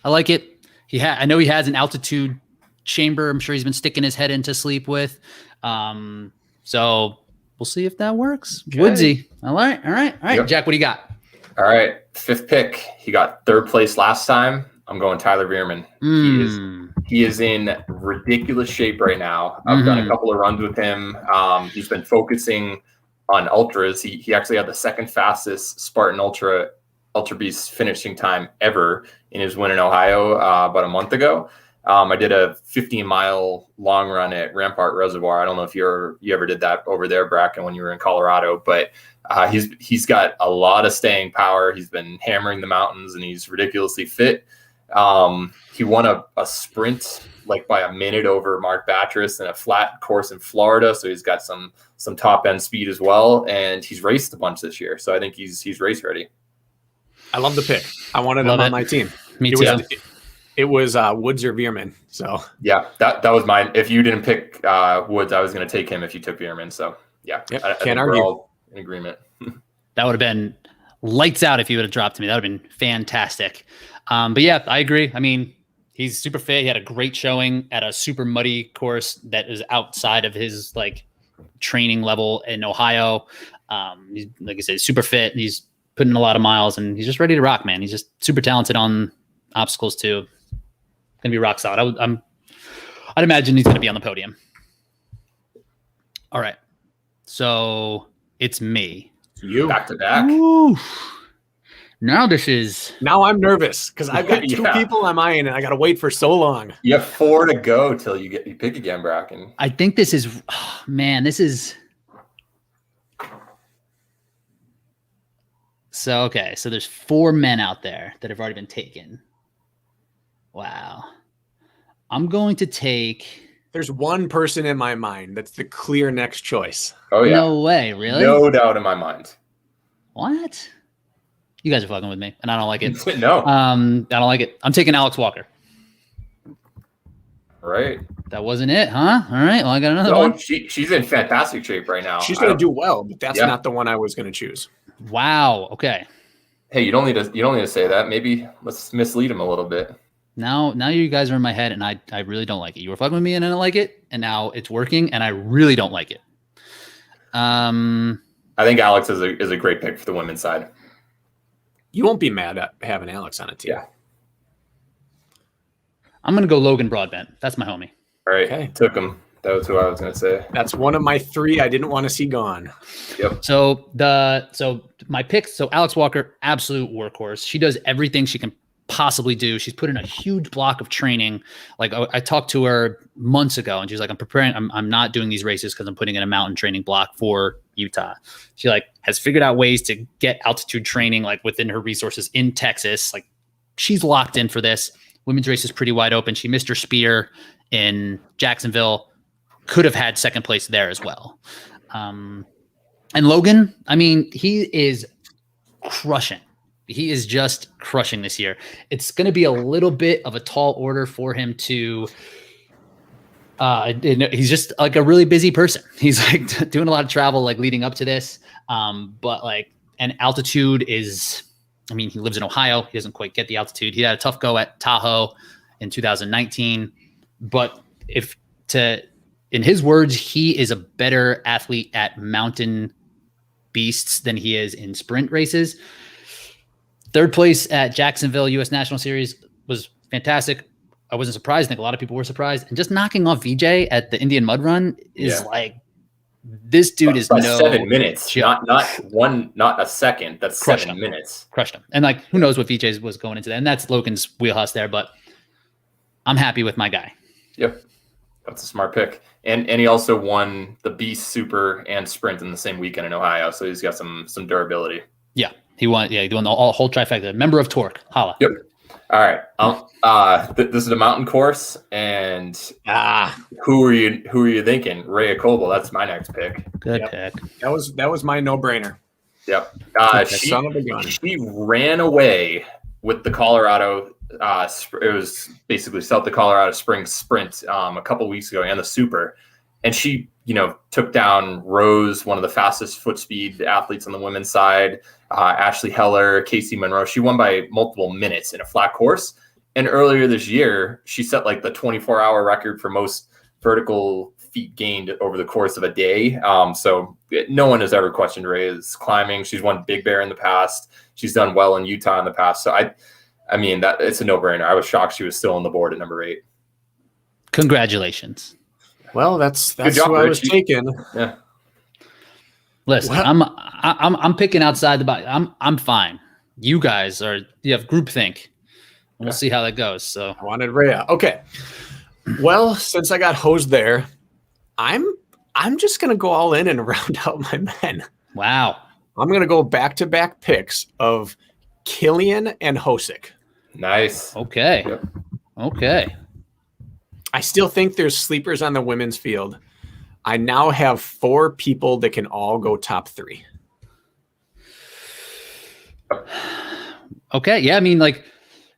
Speaker 1: I like it. I know he has an altitude chamber. I'm sure he's been sticking his head into sleep with. So we'll see if that works. Okay. Woodsy. All right. Yep. Jack, what do you got?
Speaker 2: All right. 5th pick. He got 3rd place last time. I'm going Tyler Bierman. He is in ridiculous shape right now. I've done a couple of runs with him. He's been focusing on ultras. He actually had the 2nd fastest Spartan Ultra Beast finishing time ever in his win in Ohio about a month ago. I did a 15-mile long run at Rampart Reservoir. I don't know if you ever did that over there, Brakken, when you were in Colorado, but he's got a lot of staying power. He's been hammering the mountains, and he's ridiculously fit. He won a sprint like by a minute over Mark Batres in a flat course in Florida, so he's got some top end speed as well, and he's raced a bunch this year, so I think he's race ready.
Speaker 3: I love the pick. I wanted him on my team.
Speaker 1: Me too.
Speaker 3: It was Woods or Bierman. So
Speaker 2: yeah, that was mine. If you didn't pick Woods, I was going to take him if you took Bierman. So yeah,
Speaker 3: yep,
Speaker 2: I
Speaker 3: can't argue.
Speaker 2: We're all in agreement.
Speaker 1: That would have been lights out if you would have dropped me. That would have been fantastic. But yeah, I agree. I mean, he's super fit. He had a great showing at a super muddy course that is outside of his like training level in Ohio. He's, like I said, super fit, and he's putting in a lot of miles, and he's just ready to rock, man. He's just super talented on obstacles too. Gonna be rock solid. I'd imagine he's gonna be on the podium. All right, so it's me.
Speaker 2: You back to back.
Speaker 1: Ooh. Now I'm
Speaker 3: nervous because I've got 2 people I'm eyeing, and I got to wait for so long.
Speaker 2: You have 4 to go till you pick again, Brakken.
Speaker 1: I think this is, this is. So, okay. So there's 4 men out there that have already been taken. Wow. I'm going to take.
Speaker 3: There's one person in my mind that's the clear next choice.
Speaker 2: Oh, yeah.
Speaker 1: No way. Really?
Speaker 2: No doubt in my mind.
Speaker 1: What? You guys are fucking with me, and I don't like it.
Speaker 2: No.
Speaker 1: I don't like it. I'm taking Alex Walker.
Speaker 2: Right.
Speaker 1: That wasn't it, huh? All right. Well, I got another one.
Speaker 2: She's in fantastic shape right now.
Speaker 3: She's going to do well, but that's not the one I was going to choose.
Speaker 1: Wow. Okay.
Speaker 2: Hey, you don't need to say that. Maybe let's mislead him a little bit.
Speaker 1: Now you guys are in my head, and I really don't like it. You were fucking with me, and I don't like it, and now it's working, and I really don't like it.
Speaker 2: I think Alex is a great pick for the women's side.
Speaker 3: You won't be mad at having Alex on a team.
Speaker 2: Yeah.
Speaker 1: I'm going to go Logan Broadbent. That's my homie.
Speaker 2: All right. Okay. Took him. That was who I was going to say.
Speaker 3: That's one of my 3 I didn't want to see gone.
Speaker 2: Yep.
Speaker 1: So my picks. So Alex Walker, absolute workhorse. She does everything she can possibly do. She's put in a huge block of training. Like I talked to her months ago and she's like, I'm not doing these races because I'm putting in a mountain training block for Utah. She like has figured out ways to get altitude training like within her resources in Texas. Like she's locked in for this. Women's race is pretty wide open. She missed her spear in Jacksonville, could have had second place there as well. And Logan, I mean, he is crushing. He is just crushing this year. It's going to be a little bit of a tall order for him to. He's just like a really busy person. He's like doing a lot of travel, like leading up to this. But like, and altitude is. I mean, he lives in Ohio. He doesn't quite get the altitude. He had a tough go at Tahoe in 2019. But in his words, he is a better athlete at mountain beasts than he is in sprint races. Third place at Jacksonville U.S. National Series was fantastic. I wasn't surprised. I think a lot of people were surprised. And just knocking off VJ at the Indian Mud Run is like, this dude is no
Speaker 2: 7 minutes,
Speaker 1: joke.
Speaker 2: not a second. That's
Speaker 1: Crushed
Speaker 2: 7 minutes.
Speaker 1: Crushed him. And like, who knows what VJ was going into that. And that's Logan's wheelhouse there, but I'm happy with my guy.
Speaker 2: Yep. That's a smart pick. And he also won the Beast Super and Sprint in the same weekend in Ohio. So he's got some durability.
Speaker 1: Yeah. He won the whole trifecta. Member of Torque. Holla.
Speaker 2: Yep. All right. This is a mountain course, and who are you thinking? Rhea Colbert. That's my next pick.
Speaker 1: Good pick.
Speaker 3: That was my no-brainer.
Speaker 2: Yep.
Speaker 3: Son of a gun.
Speaker 2: She ran away with the Colorado. It was basically South the Colorado Springs Sprint a couple weeks ago, and the Super, and she took down Rose, one of the fastest foot speed athletes on the women's side. Ashley Heller, Casey Monroe. She won by multiple minutes in a flat course. And earlier this year, she set like the 24-hour record for most vertical feet gained over the course of a day. So no one has ever questioned Rhea's climbing. She's won Big Bear in the past. She's done well in Utah in the past. So I mean, that it's a no-brainer. I was shocked she was still on the board at number 8.
Speaker 1: Congratulations.
Speaker 3: Well, that's
Speaker 2: job,
Speaker 3: who I was
Speaker 2: Richie.
Speaker 3: taking.
Speaker 2: Yeah.
Speaker 1: Listen, I'm picking outside the box. I'm fine. You guys you have groupthink. We'll see how that goes. So
Speaker 3: I wanted Rhea. Okay. Well, since I got hosed there, I'm just gonna go all in and round out my men.
Speaker 1: Wow.
Speaker 3: I'm gonna go back-to-back picks of Killian and Hosick.
Speaker 2: Nice.
Speaker 1: Okay.
Speaker 2: Yep.
Speaker 1: Okay.
Speaker 3: I still think there's sleepers on the women's field. I now have 4 people that can all go top 3.
Speaker 1: Okay. Yeah. I mean, like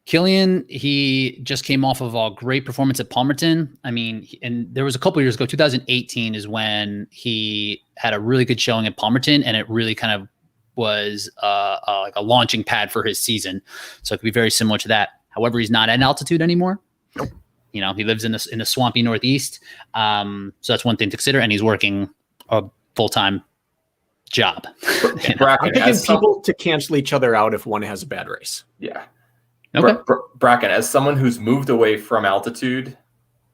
Speaker 1: Killian, he just came off of a great performance at Palmerton. I mean, and there was a couple years ago, 2018 is when he had a really good showing at Palmerton, and it really kind of was like a launching pad for his season. So it could be very similar to that. However, he's not at altitude anymore.
Speaker 3: Nope.
Speaker 1: He lives in the swampy Northeast. So that's one thing to consider. And he's working a full-time job.
Speaker 2: Brakken,
Speaker 3: I'm picking people to cancel each other out if one has a bad race.
Speaker 2: Yeah.
Speaker 1: Okay.
Speaker 2: Brakken, as someone who's moved away from altitude,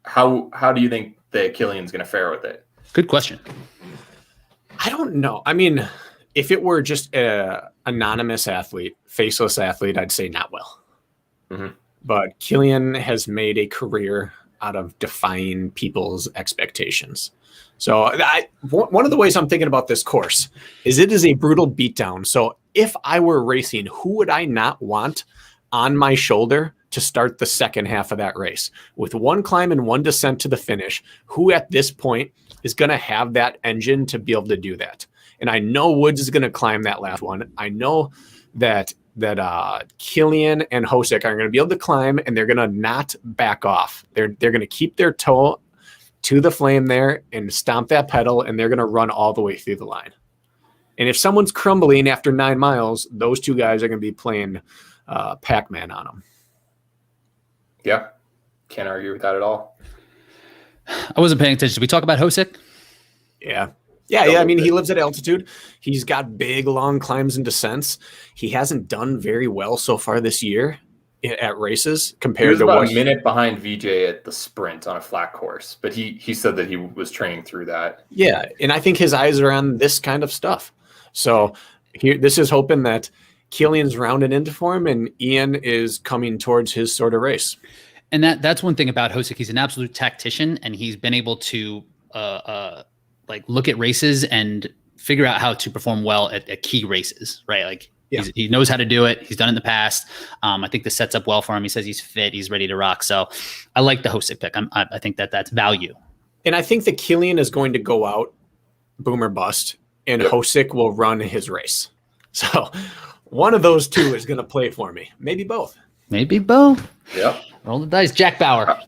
Speaker 2: how do you think that Killian's going to fare with it?
Speaker 1: Good question.
Speaker 3: I don't know. I mean, if it were just an anonymous athlete, faceless athlete, I'd say not well.
Speaker 2: Mm-hmm.
Speaker 3: But Killian has made a career out of defying people's expectations. So one of the ways I'm thinking about this course is it is a brutal beatdown. So if I were racing, who would I not want on my shoulder to start the second half of that race? With one climb and one descent to the finish, who at this point is going to have that engine to be able to do that? And I know Woods is going to climb that last one. I know that Killian and Hosick are going to be able to climb, and they're going to not back off. They're going to keep their toe to the flame there and stomp that pedal, and they're going to run all the way through the line. And if someone's crumbling after 9 miles, those 2 guys are going to be playing Pac-Man on them.
Speaker 2: Yeah. Can't argue with that at all.
Speaker 1: I wasn't paying attention. Did we talk about Hosick?
Speaker 3: Yeah. I mean, he lives at altitude. He's got big, long climbs and descents. He hasn't done very well so far this year at races compared to
Speaker 2: about a minute behind VJ at the sprint on a flat course, but he said that he was training through that.
Speaker 3: Yeah, and I think his eyes are on this kind of stuff. So this is hoping that Killian's rounded into form, and Ian is coming towards his sort of race.
Speaker 1: And that's one thing about Hosick. He's an absolute tactician, and he's been able to like look at races and figure out how to perform well at key races, right? Like he knows how to do it. He's done it in the past. I think this sets up well for him. He says he's fit. He's ready to rock. So I like the Hosick pick. I think that's value.
Speaker 3: And I think that Killian is going to go out boom or bust, and Hosick will run his race. So one of those two is going to play for me. Maybe both.
Speaker 2: Yep.
Speaker 1: Roll the dice. Jack Bauer.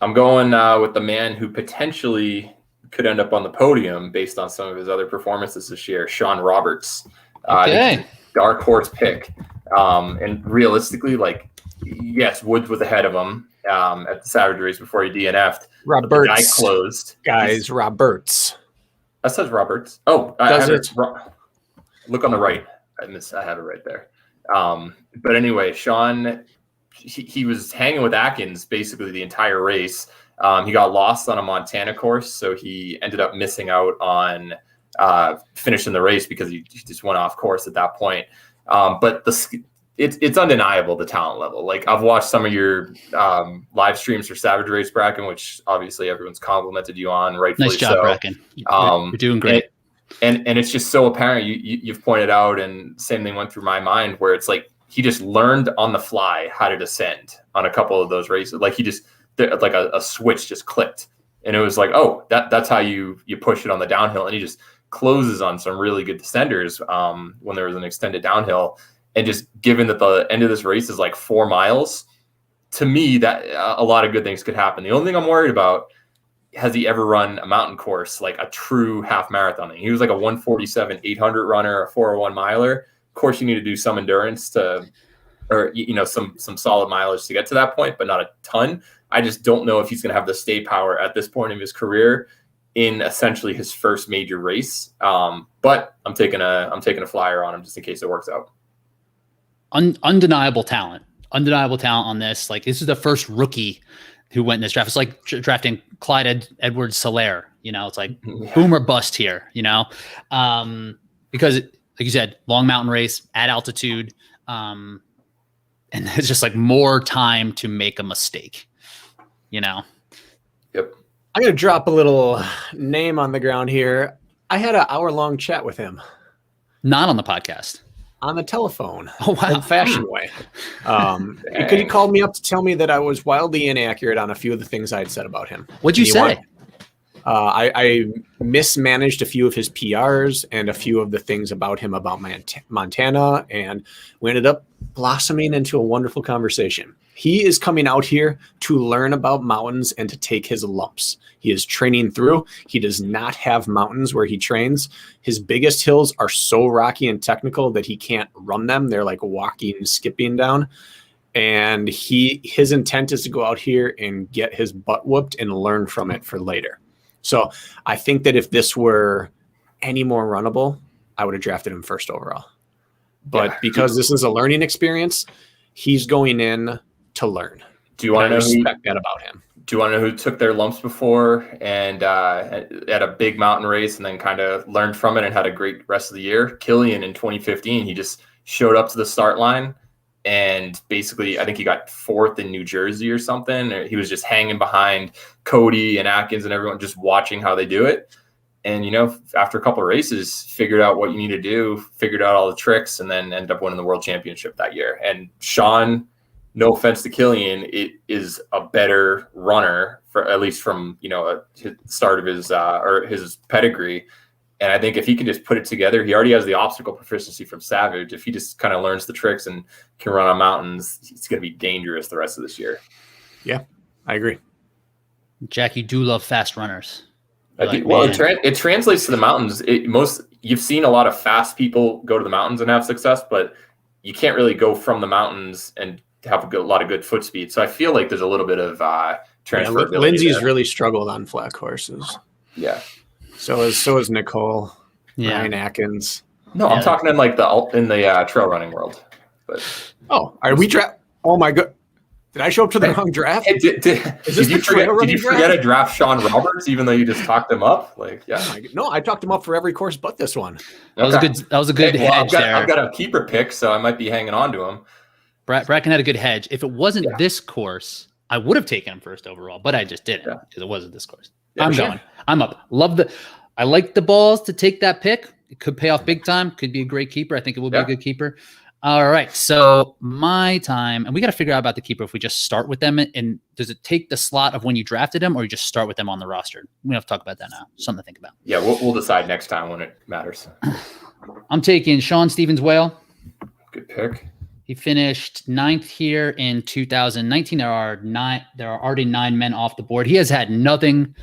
Speaker 2: I'm going with the man who potentially could end up on the podium based on some of his other performances this year, Sean Roberts.
Speaker 1: Okay.
Speaker 2: Dark horse pick. And realistically, like, yes, Woods was ahead of him at the Savage Race before he DNF'd.
Speaker 3: Roberts.
Speaker 2: The guy closed.
Speaker 3: Guys, Roberts.
Speaker 2: That says Roberts. Oh,
Speaker 3: does it?
Speaker 2: Look on the right. I have it right there. But anyway, Sean, he was hanging with Atkins basically the entire race. He got lost on a Montana course, so he ended up missing out on finishing the race because he just went off course at that point. But it's undeniable, the talent level. Like, I've watched some of your live streams for Savage Race, Brakken, which obviously everyone's complimented you on, rightfully
Speaker 1: Nice job,
Speaker 2: so.
Speaker 1: Brakken. You're doing great.
Speaker 2: And it's just so apparent. You've pointed out, and same thing went through my mind, where it's like he just learned on the fly how to descend on a couple of those races. Like, he just, like a switch just clicked, and it was like, oh, that's how you push it on the downhill. And he just closes on some really good descenders when there was an extended downhill. And just given that the end of this race is like 4 miles, to me, that a lot of good things could happen. The only thing I'm worried about, has he ever run a mountain course, like a true half marathon? He was like a 147 800 runner, a 401 miler. Of course, you need to do some endurance or some solid mileage to get to that point, but not a ton. I just don't know if he's going to have the stay power at this point in his career in essentially his first major race. But I'm taking a flyer on him just in case it works out.
Speaker 1: Undeniable talent on this. Like, this is the first rookie who went in this draft. It's like drafting Clyde Edwards-Helaire. It's like boom or bust here, because, like you said, long mountain race at altitude. And it's just like more time to make a mistake, Yep.
Speaker 3: I'm going to drop a little name on the ground here. I had an hour-long chat with him.
Speaker 1: Not on the podcast.
Speaker 3: On the telephone.
Speaker 1: Oh, wow.
Speaker 3: Old-fashioned way. Because he called me up to tell me that I was wildly inaccurate on a few of the things I had said about him.
Speaker 1: What'd you say?
Speaker 3: I mismanaged a few of his PRs and a few of the things about him about Montana, and we ended up blossoming into a wonderful conversation. He is coming out here to learn about mountains and to take his lumps. He is training through. He does not have mountains where he trains. His biggest hills are so rocky and technical that he can't run them. They're like walking and skipping down. And his intent is to go out here and get his butt whooped and learn from it for later. So I think that if this were any more runnable, I would have drafted him first overall. But because this is a learning experience, he's going in to learn.
Speaker 2: Do you want to
Speaker 3: respect that about him?
Speaker 2: Do you want to know who took their lumps before and at a big mountain race and then kind of learned from it and had a great rest of the year? Killian in 2015, he just showed up to the start line and basically, I think he got 4th in New Jersey or something. He was just hanging behind Cody and Atkins and everyone, just watching how they do it. And, after a couple of races, figured out what you need to do, figured out all the tricks, and then ended up winning the world championship that year. And Sean, no offense to Killian, it is a better runner, for at least from, his start of his or his pedigree. And I think if he can just put it together, he already has the obstacle proficiency from Savage. If he just kind of learns the tricks and can run on mountains, he's going to be dangerous the rest of this year.
Speaker 3: Yeah, I agree.
Speaker 1: Jack, you do love fast runners.
Speaker 2: It translates to the mountains. You've seen a lot of fast people go to the mountains and have success, but you can't really go from the mountains and have a lot of good foot speed. So I feel like there's a little bit of transferability.
Speaker 3: Yeah, Lindsay's really struggled on flat courses.
Speaker 2: Yeah.
Speaker 3: So is Nicole. Yeah. Ryan Atkins.
Speaker 2: No, I'm talking in like the trail running world. But
Speaker 3: are we Oh my god. Did I show up to the wrong draft?
Speaker 2: Hey, did you forget to draft Sean Roberts, even though you just talked him up? Like, yeah.
Speaker 3: No, I talked him up for every course but this one.
Speaker 1: That was a good hedge there.
Speaker 2: I've got a keeper pick, so I might be hanging on to him.
Speaker 1: Brakken had a good hedge. If it wasn't this course, I would have taken him first overall, but I just didn't because it wasn't this course.
Speaker 2: Yeah,
Speaker 1: I'm going. I'm up. I like the balls to take that pick. It could pay off big time. Could be a great keeper. I think it will be a good keeper. All right. So my time, and we got to figure out about the keeper if we just start with them. And does it take the slot of when you drafted them, or you just start with them on the roster? We have to talk about that now. Something to think about.
Speaker 2: Yeah, we'll decide next time when it matters.
Speaker 1: I'm taking Sean Stevens-Whale.
Speaker 2: Good pick.
Speaker 1: He finished 9th here in 2019. There are already 9 men off the board. He has had nothing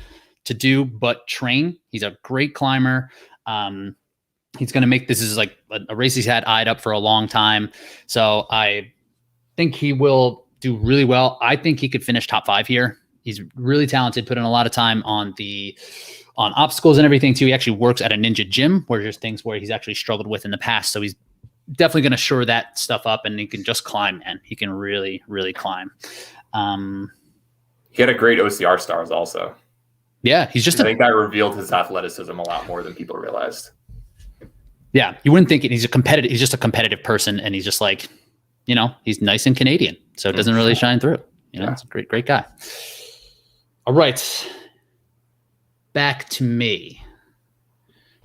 Speaker 1: to do but train. He's a great climber. He's going to make this is like a race he's had eyed up for a long time. So I think he will do really well. I think he could finish top 5 here. He's really talented, put in a lot of time on obstacles and everything too. He actually works at a ninja gym where there's things where he's actually struggled with in the past. So he's definitely going to shore that stuff up, and he can just climb, man. He can really, really climb.
Speaker 2: He had a great OCR stars also.
Speaker 1: Yeah, I
Speaker 2: think that revealed his athleticism a lot more than people realized.
Speaker 1: Yeah, you wouldn't think it. He's just a competitive person, and he's just like, he's nice and Canadian, so it doesn't really shine through. It's a great guy. All right, back to me.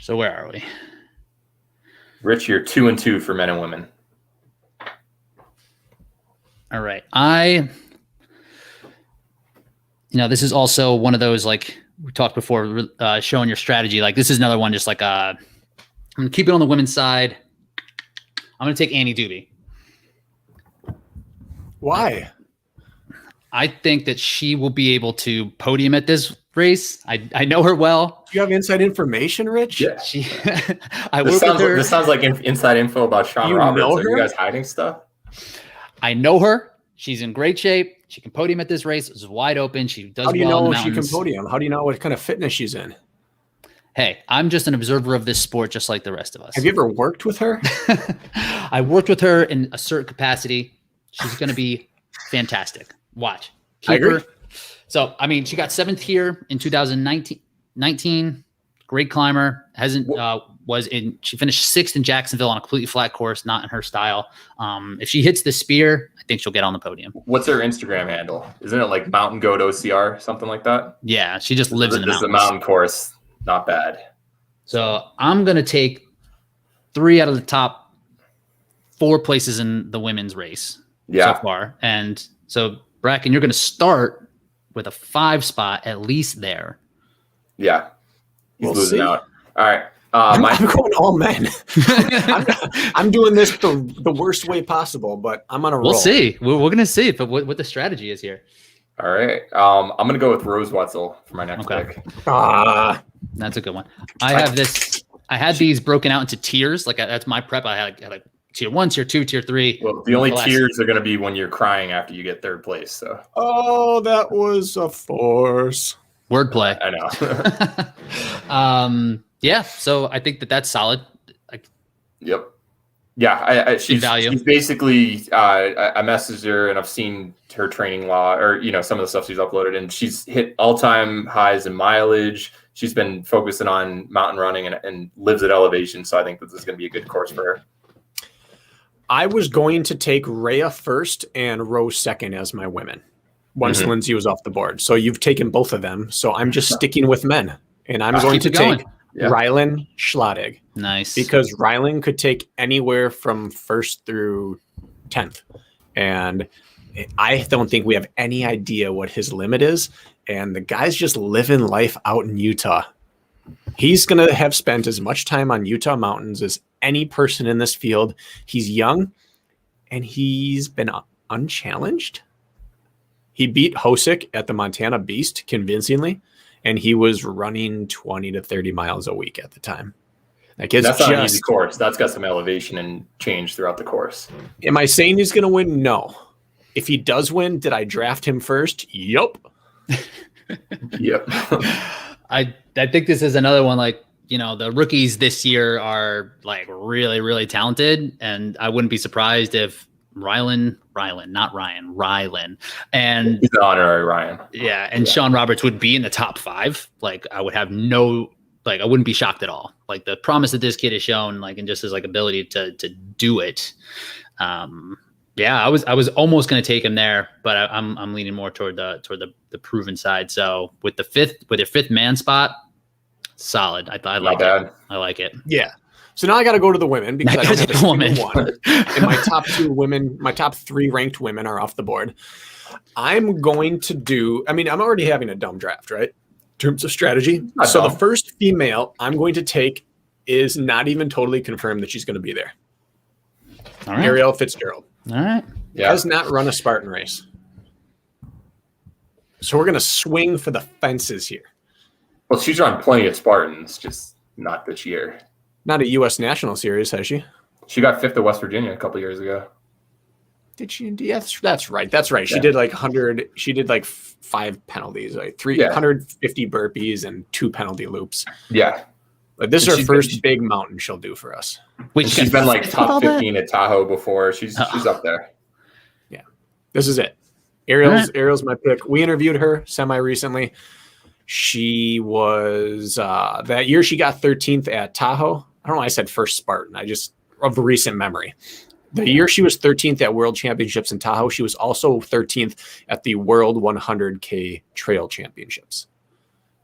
Speaker 1: So where are we?
Speaker 2: Rich, you're 2-2 for men and women.
Speaker 1: All right. This is also one of those, like we talked before, showing your strategy. Like this is another one, just like I'm going to keep it on the women's side. I'm going to take Annie Doobie.
Speaker 3: Why?
Speaker 1: I think that she will be able to podium at this race. I know her well.
Speaker 3: Do you have inside information, Rich?
Speaker 2: Yeah.
Speaker 1: I work with her.
Speaker 2: This sounds like inside info about Sean Roberts.
Speaker 3: Know her?
Speaker 2: Are you guys hiding stuff?
Speaker 1: I know her. She's in great shape. She can podium at this race. It's wide open. She does well in the mountains.
Speaker 3: How do you know she can podium? How do you know what kind of fitness she's in?
Speaker 1: Hey, I'm just an observer of this sport, just like the rest of us.
Speaker 3: Have you ever worked with her?
Speaker 1: I worked with her in a certain capacity. She's going to be fantastic. Watch.
Speaker 3: I agree.
Speaker 1: So, she got 7th here in 2019. Great climber. She finished 6th in Jacksonville on a completely flat course, not in her style. If she hits the spear, I think she'll get on the podium.
Speaker 2: What's her Instagram handle? Isn't it like Mountain Goat OCR, something like that?
Speaker 1: Yeah, she just lives in the mountains.
Speaker 2: This is a mountain course. Not bad.
Speaker 1: So I'm going to take 3 out of the top 4 places in the women's race so far. And so, Brakken, you're going to start with a 5 spot at least there.
Speaker 2: Yeah. He's losing out. All right.
Speaker 3: I'm going all men. I'm doing this the worst way possible, but I'm on a roll.
Speaker 1: We'll see. We're going to see what the strategy is here.
Speaker 2: All right. I'm going to go with Rose Wetzel for my next pick.
Speaker 1: That's a good one. I had these broken out into tiers. Like that's my prep. I had like tier 1, tier 2, tier 3.
Speaker 2: Well, the only tiers are going to be when you're crying after you get 3rd place. So.
Speaker 3: Oh, that was a force.
Speaker 1: Wordplay.
Speaker 2: I know.
Speaker 1: Yeah. So I think that's solid.
Speaker 2: Yep. Yeah. She's basically, I messaged her and I've seen her training log or, some of the stuff she's uploaded, and she's hit all-time highs in mileage. She's been focusing on mountain running and lives at elevation. So I think that this is going to be a good course for her.
Speaker 3: I was going to take Rhea first and Rose second as my women once Lindsay was off the board. So you've taken both of them. So I'm just sticking with men, and I'm going to take Rylan Schladig.
Speaker 1: Nice.
Speaker 3: Because Rylan could take anywhere from 1st through 10th. And I don't think we have any idea what his limit is. And the guy's just living life out in Utah. He's going to have spent as much time on Utah mountains as any person in this field. He's young, and he's been unchallenged. He beat Hosick at the Montana Beast convincingly, and he was running 20 to 30 miles a week at the time.
Speaker 2: That's not an easy course. That's got some elevation and change throughout the course.
Speaker 3: Am I saying he's going to win? No. If he does win, did I draft him first? Yup.
Speaker 2: Yep.
Speaker 1: I think this is another one, like, the rookies this year are like really, really talented. And I wouldn't be surprised if Rylan, not Ryan, Rylan. And
Speaker 2: he's an honorary Ryan.
Speaker 1: Yeah. And Sean Roberts would be in the top 5. Like I would have I wouldn't be shocked at all. Like the promise that this kid has shown, like, and just his like ability to do it. I was almost going to take him there, but I'm leaning more toward the proven side. So with their 5th man spot, solid. I like it. I like it.
Speaker 3: Yeah. So now I got to go to the women because I don't have a single one. And my top 2 women, my top 3 ranked women are off the board. I'm going to do, I'm already having a dumb draft, right? In terms of strategy. So the first female I'm going to take is not even totally confirmed that she's going to be there. All right. Ariel Fitzgerald.
Speaker 1: All right.
Speaker 2: Yeah.
Speaker 3: Does not run a Spartan race. So we're going to swing for the fences here.
Speaker 2: Well, she's run plenty of Spartans, just not this year.
Speaker 3: Not a U.S. National Series, has she?
Speaker 2: She got 5th at West Virginia a couple years ago.
Speaker 3: Did she? Yes, that's right. That's right. She did like 100. She did like 5 penalties, like 350 burpees and 2 penalty loops.
Speaker 2: Yeah.
Speaker 3: But this is her first big mountain she'll do for us.
Speaker 2: Wait, she's been like top 15 at Tahoe before. She's up there.
Speaker 3: Yeah. This is it. Ariel's my pick. We interviewed her semi-recently. She was that year she got 13th at Tahoe. I don't know why I said first Spartan. I just of recent memory. The year she was 13th at World Championships in Tahoe, she was also 13th at the World 100K Trail Championships.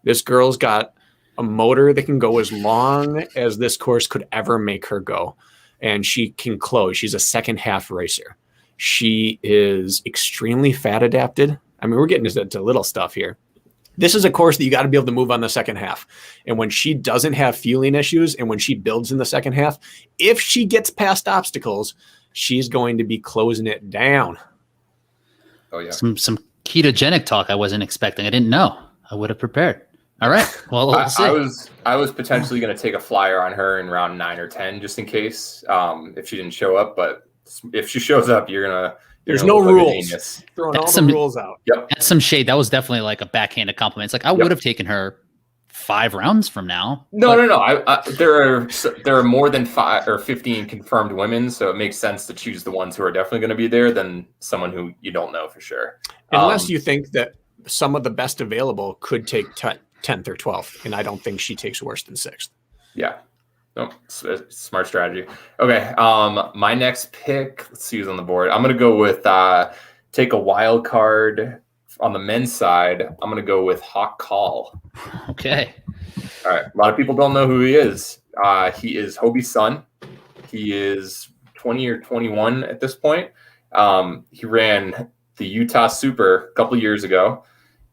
Speaker 3: This girl's got a motor that can go as long as this course could ever make her go. And she can close. She's a second half racer. She is extremely fat adapted. We're getting into little stuff here. This is a course that you got to be able to move on the second half. And when she doesn't have fueling issues and when she builds in the second half, if she gets past obstacles, she's going to be closing it down.
Speaker 2: Oh, yeah.
Speaker 1: Some ketogenic talk I wasn't expecting. I didn't know. I would have prepared. All right. Well, let's see.
Speaker 2: I was potentially going to take a flyer on her in round 9 or 10 just in case if she didn't show up. But if she shows up, you're going to.
Speaker 3: There's no rules. Throwing all the rules out.
Speaker 2: Yep.
Speaker 1: That's some shade. That was definitely like a backhanded compliment. It's like I would have taken her 5 rounds from now.
Speaker 2: No. There are more than 5 or 15 confirmed women, so it makes sense to choose the ones who are definitely going to be there than someone who you don't know for sure.
Speaker 3: Unless you think that some of the best available could take 10th or 12th, and I don't think she takes worse than 6th.
Speaker 2: Yeah. No, smart strategy. Okay. My next pick, let's see who's on the board. I'm going to go with take a wild card on the men's side. I'm going to go with Hawk Call.
Speaker 1: Okay.
Speaker 2: All right. A lot of people don't know who he is. He is Hobie's son. He is 20 or 21 at this point. He ran the Utah Super a couple years ago,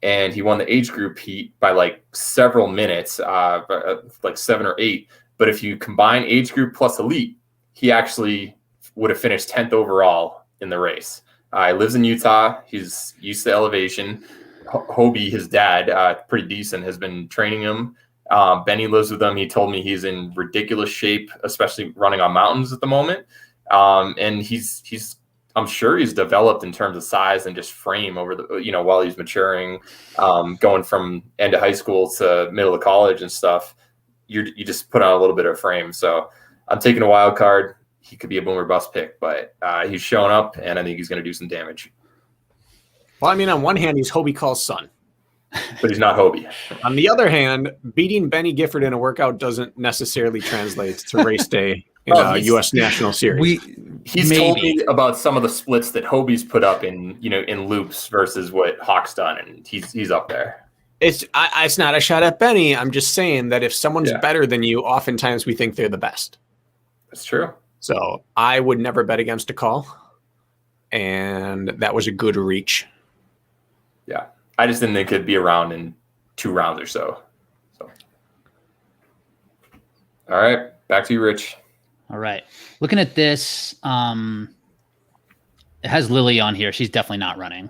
Speaker 2: and he won the age group heat by like several minutes, like 7 or 8. But if you combine age group plus elite, he actually would have finished 10th overall in the race. He lives in Utah. He's used to elevation. Hobie, his dad, pretty decent, has been training him. Benny lives with him. He told me he's in ridiculous shape, especially running on mountains at the moment. And he's I'm sure he's developed in terms of size and just frame over the, while he's maturing, going from end of high school to middle of college and stuff. You just put on a little bit of frame. So I'm taking a wild card. He could be a boomer bust pick, but he's showing up, and I think he's going to do some damage.
Speaker 3: Well, on one hand, he's Hobie Call's son.
Speaker 2: But he's not Hobie.
Speaker 3: On the other hand, beating Benny Gifford in a workout doesn't necessarily translate to race day in a U.S. National Series.
Speaker 2: He's told me about some of the splits that Hobie's put up in loops versus what Hawk's done, and he's up there.
Speaker 3: It's not a shot at Benny. I'm just saying that if someone's better than you, oftentimes we think they're the best.
Speaker 2: That's true.
Speaker 3: So I would never bet against a call, and that was a good reach.
Speaker 2: Yeah, I just didn't think it'd be around in 2 rounds or so. All right, back to you, Rich.
Speaker 1: All right, looking at this, it has Lily on here. She's definitely not running.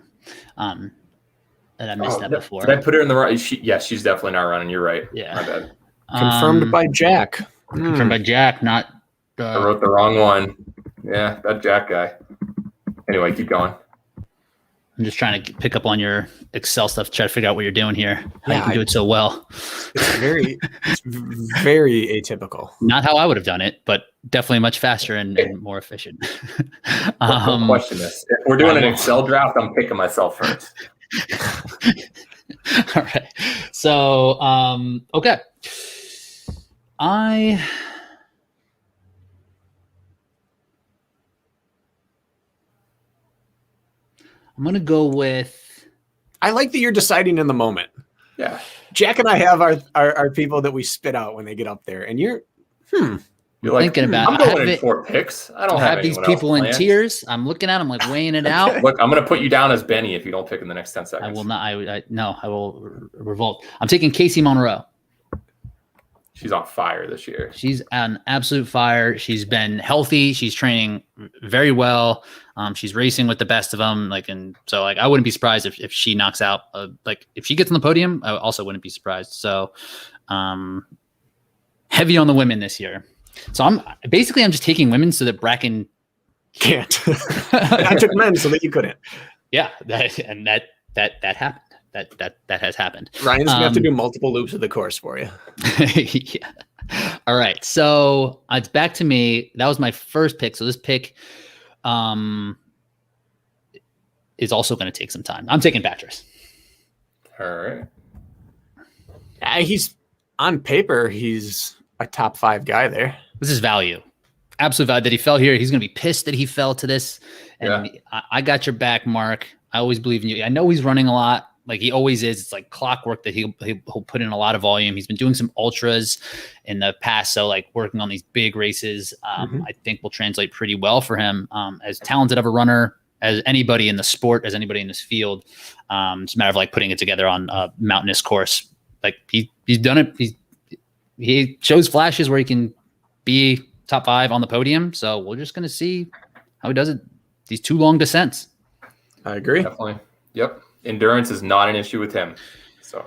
Speaker 1: And I missed that before.
Speaker 2: Did I put her in the right? She's definitely not running. You're right.
Speaker 1: Yeah.
Speaker 2: My bad.
Speaker 3: Confirmed by Jack.
Speaker 1: Confirmed by Jack, not.
Speaker 2: I wrote the wrong one. Yeah, that Jack guy. Anyway, keep going.
Speaker 1: I'm just trying to pick up on your Excel stuff, try to figure out what you're doing here. How you can do it so well.
Speaker 3: It's very atypical.
Speaker 1: Not how I would have done it, but definitely much faster and more efficient.
Speaker 2: Don't question this. If we're doing an Excel draft, I'm picking myself first.
Speaker 1: All right. So, okay. I'm going to go with.
Speaker 3: I like that you're deciding in the moment.
Speaker 2: Yeah.
Speaker 3: Jack and I have our people that we spit out when they get up there, and you're
Speaker 2: like,
Speaker 1: thinking about.
Speaker 2: I'm going in 4 picks. I don't have
Speaker 1: these people in tears. I'm looking at them, like weighing it out.
Speaker 2: Look, I'm going to put you down as Benny if you don't pick in the next 10 seconds.
Speaker 1: I will not. I will revolt. I'm taking Casey Monroe.
Speaker 2: She's on fire this year.
Speaker 1: She's on absolute fire. She's been healthy. She's training very well. She's racing with the best of them. I wouldn't be surprised if she knocks out. If she gets on the podium, I also wouldn't be surprised. So, heavy on the women this year. So I'm just taking women so that Brakken
Speaker 3: can't. I took men so that you couldn't.
Speaker 1: Yeah, that happened. That has happened.
Speaker 3: Ryan's gonna have to do multiple loops of the course for you.
Speaker 1: Yeah. All right. So it's back to me. That was my first pick. So this pick is also going to take some time. I'm taking Patras.
Speaker 2: All right.
Speaker 3: He's on paper. He's a top 5 guy there.
Speaker 1: This is value. Absolute value that he fell here. He's going to be pissed that he fell to this. And I got your back, Mark. I always believe in you. I know he's running a lot. Like he always is. It's like clockwork that he'll put in a lot of volume. He's been doing some ultras in the past. So working on these big races, I think will translate pretty well for him. As talented of a runner as anybody in the sport, as anybody in this field. It's a matter of putting it together on a mountainous course. He's done it. He shows flashes where he can be top 5 on the podium. So we're just going to see how he does it. These 2 long descents.
Speaker 3: I agree.
Speaker 2: Definitely. Yep. Endurance is not an issue with him. So,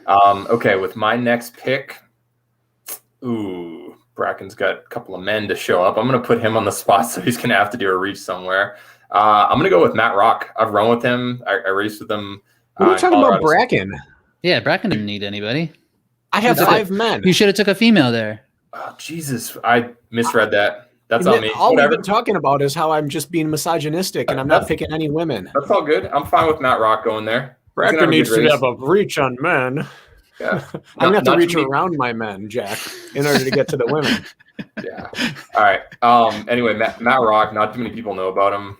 Speaker 2: okay, with my next pick, Brakken's got a couple of men to show up. I'm going to put him on the spot, so he's going to have to do a reach somewhere. I'm going to go with Matt Rock. I've run with him. I raced with him.
Speaker 3: We were talking about Brakken.
Speaker 1: Yeah, Brakken didn't need anybody.
Speaker 3: I have 5 men.
Speaker 1: You should have took a female there.
Speaker 2: Oh, Jesus. I misread that. That's on me.
Speaker 3: All we've been talking about is how I'm just being misogynistic and I'm not picking any women.
Speaker 2: That's all good. I'm fine with Matt Rock going there.
Speaker 3: Brakken needs to have a reach on men.
Speaker 2: Yeah.
Speaker 3: I'm going to have to reach around my men, Jack, in order to get to the women.
Speaker 2: Yeah. All right. Anyway, Matt Rock, not too many people know about him.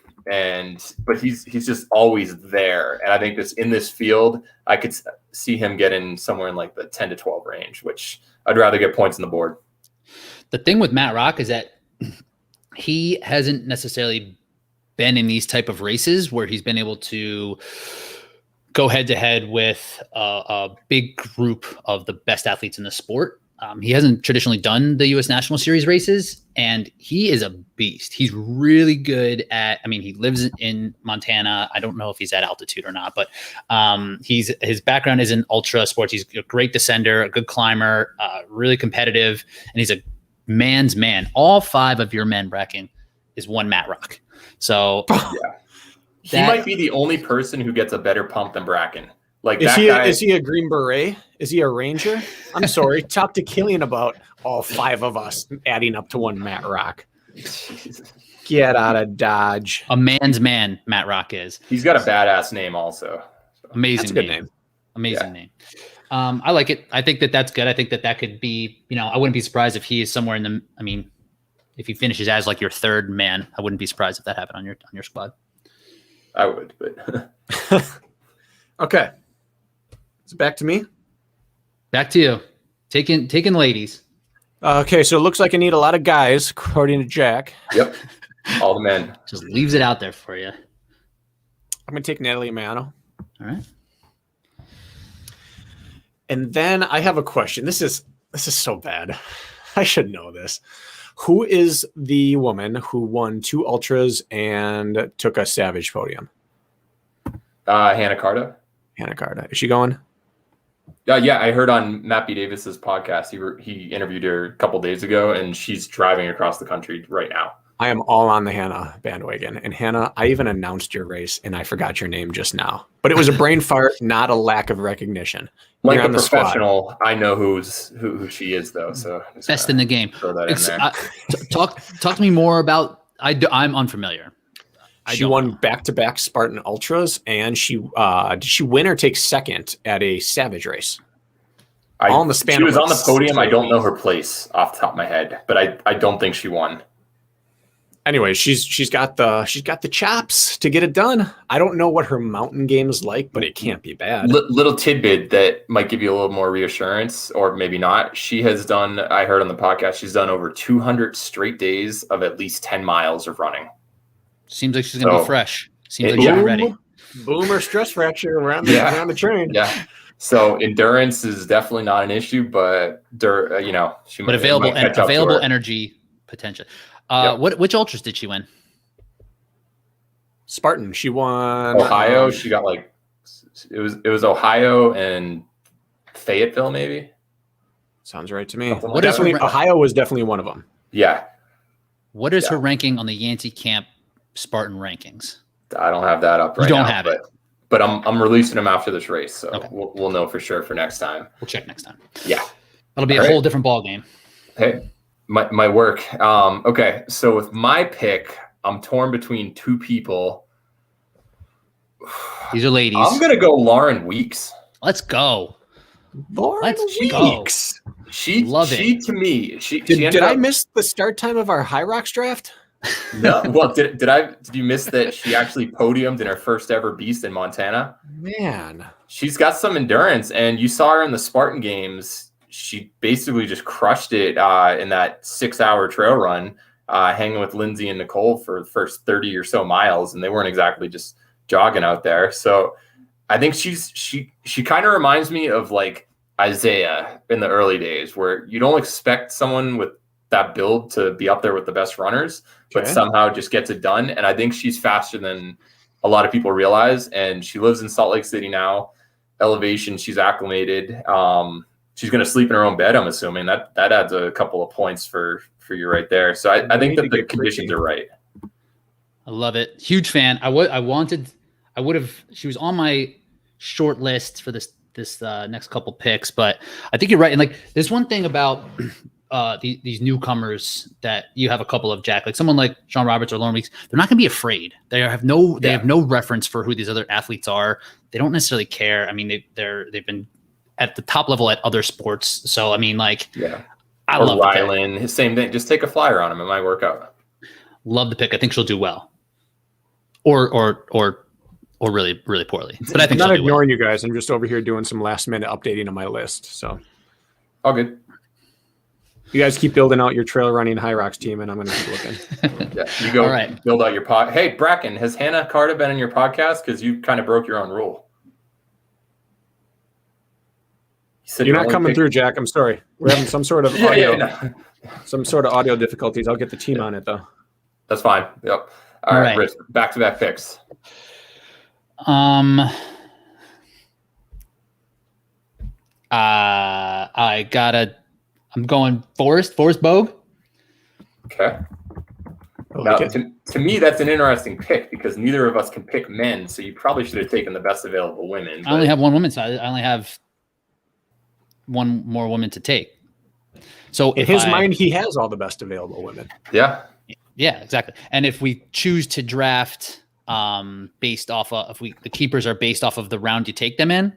Speaker 2: But he's just always there. And I think in this field, I could see him getting somewhere in the 10 to 12 range, which I'd rather get points on the board.
Speaker 1: The thing with Matt Rock is that he hasn't necessarily been in these type of races where he's been able to go head to head with a big group of the best athletes in the sport. He hasn't traditionally done the U.S. National Series races, and he is a beast. He's really good he lives in Montana. I don't know if he's at altitude or not, but his background is in ultra sports. He's a great descender, a good climber, really competitive, and he's a man's man. All 5 of your men, Brakken, is one Matt Rock. So
Speaker 2: yeah, he might be the only person who gets a better pump than Brakken.
Speaker 3: Is he a Green Beret? Is he a Ranger? I'm sorry. Talk to Killian about all 5 of us adding up to one Matt Rock. Get out of Dodge.
Speaker 1: A man's man, Matt Rock is.
Speaker 2: He's got a badass name also.
Speaker 1: Amazing.
Speaker 3: That's a good name.
Speaker 1: Amazing name. I like it. I think that's good. I think that could be, I wouldn't be surprised if he is somewhere if he finishes as your 3rd man, I wouldn't be surprised if that happened on your squad.
Speaker 2: I would, but
Speaker 3: okay. Is it back to me?
Speaker 1: Back to you. Taking ladies.
Speaker 3: Okay, so it looks like I need a lot of guys, according to Jack.
Speaker 2: Yep. All the men.
Speaker 1: Just leaves it out there for you.
Speaker 3: I'm going to take Natalie Mano.
Speaker 1: All right.
Speaker 3: And then I have a question. This is so bad. I should know this. Who is the woman who won 2 ultras and took a Savage podium?
Speaker 2: Hannah Carta.
Speaker 3: Hannah Carta. Is she going?
Speaker 2: Yeah, I heard on Matt B. Davis's podcast. He interviewed her a couple days ago, and she's driving across the country right now.
Speaker 3: I am all on the Hannah bandwagon. And Hannah, I even announced your race, and I forgot your name just now. But it was a brain fart, not a lack of recognition.
Speaker 2: Like
Speaker 3: You're
Speaker 2: a
Speaker 3: on the
Speaker 2: professional, squad. I know who she is, though. So
Speaker 1: best in the game.
Speaker 2: Throw that in there.
Speaker 1: Talk to me more about. I'm unfamiliar.
Speaker 3: She won back-to-back Spartan Ultras, and she did she win or take second at a Savage race? All in the span.
Speaker 2: She was on the podium. I don't know her place off the top of my head, but I don't think she won.
Speaker 3: Anyway, she's got the chops to get it done. I don't know what her mountain game is like, but it can't be bad.
Speaker 2: Little tidbit that might give you a little more reassurance, or maybe not. She has done. I heard on the podcast she's done over 200 straight days of at least 10 miles of running.
Speaker 1: Seems like she's gonna be fresh. Seems like she's ready.
Speaker 3: Boom or stress fracture around the train.
Speaker 2: Yeah. So endurance is definitely not an issue, but she
Speaker 1: but available energy potential. Which ultras did she win?
Speaker 3: Spartan. She won
Speaker 2: Ohio. She got it was Ohio and Fayetteville, maybe.
Speaker 3: Sounds right to me.
Speaker 1: Ohio
Speaker 3: was definitely one of them.
Speaker 2: Yeah.
Speaker 1: What is her ranking on the Yancey Camp Spartan rankings?
Speaker 2: I don't have that up right now.
Speaker 1: You don't have it.
Speaker 2: But I'm releasing them after this race, so
Speaker 1: okay.
Speaker 2: we'll know for sure for next time.
Speaker 1: We'll check next time.
Speaker 2: Yeah,
Speaker 1: that'll be a whole different ball game.
Speaker 2: Hey, my work. Okay, so with my pick, I'm torn between two people.
Speaker 1: These are ladies.
Speaker 2: I'm gonna go Lauren Weeks.
Speaker 1: Let's go.
Speaker 3: Lauren Weeks.
Speaker 2: She to me.
Speaker 3: Did I miss the start time of our High Rocks draft?
Speaker 2: No. Well, did you miss that she actually podiumed in her first ever beast in Montana?
Speaker 3: Man,
Speaker 2: she's got some endurance, and you saw her in the Spartan games. She basically just crushed it in that 6-hour trail run, hanging with Lindsay and Nicole for the first 30 or so miles, and they weren't exactly just jogging out there. So I think she kind of reminds me of like Isaiah in the early days, where you don't expect someone with that build to be up there with the best runners, but somehow just gets it done. And I think she's faster than a lot of people realize. And she lives in Salt Lake City now. Elevation, she's acclimated. She's going to sleep in her own bed, I'm assuming. That adds a couple of points for you right there. So I think that the conditions are right.
Speaker 1: I love it. Huge fan. She was on my short list for this next couple picks, but I think you're right. And like, there's one thing about these newcomers that you have a couple of, Jack, like someone like Sean Roberts or Lauren Weeks, they're not going to be afraid. They have no reference for who these other athletes are. They don't necessarily care. I mean, they've been at the top level at other sports. So, I mean, like, I love
Speaker 2: Rylan, his same thing. Just take a flyer on him. It might work out.
Speaker 1: Love the pick. I think she'll do well. Or really, really poorly. But I think
Speaker 3: I'm not ignoring you guys. I'm just over here doing some last minute updating on my list. So
Speaker 2: all good.
Speaker 3: You guys keep building out your trail running High Rocks team, and I'm going to keep looking.
Speaker 2: You go build out your pod. Hey, Brakken, has Hannah Carter been in your podcast? Because you kind of broke your own rule.
Speaker 3: You're not coming through, Jack. I'm sorry. We're having some sort of audio difficulties. I'll get the team on it though.
Speaker 2: That's fine. Yep. All right. Rich, back-to-back picks.
Speaker 1: I'm going Forrest Bogue.
Speaker 2: Okay. Now, to me, that's an interesting pick because neither of us can pick men, so you probably should have taken the best available women.
Speaker 1: I only have one woman, so I only have one more woman to take. So
Speaker 3: in his mind, he has all the best available women.
Speaker 2: Yeah.
Speaker 1: Yeah, exactly. And if we choose to draft based off of the keepers are based off of the round you take them in,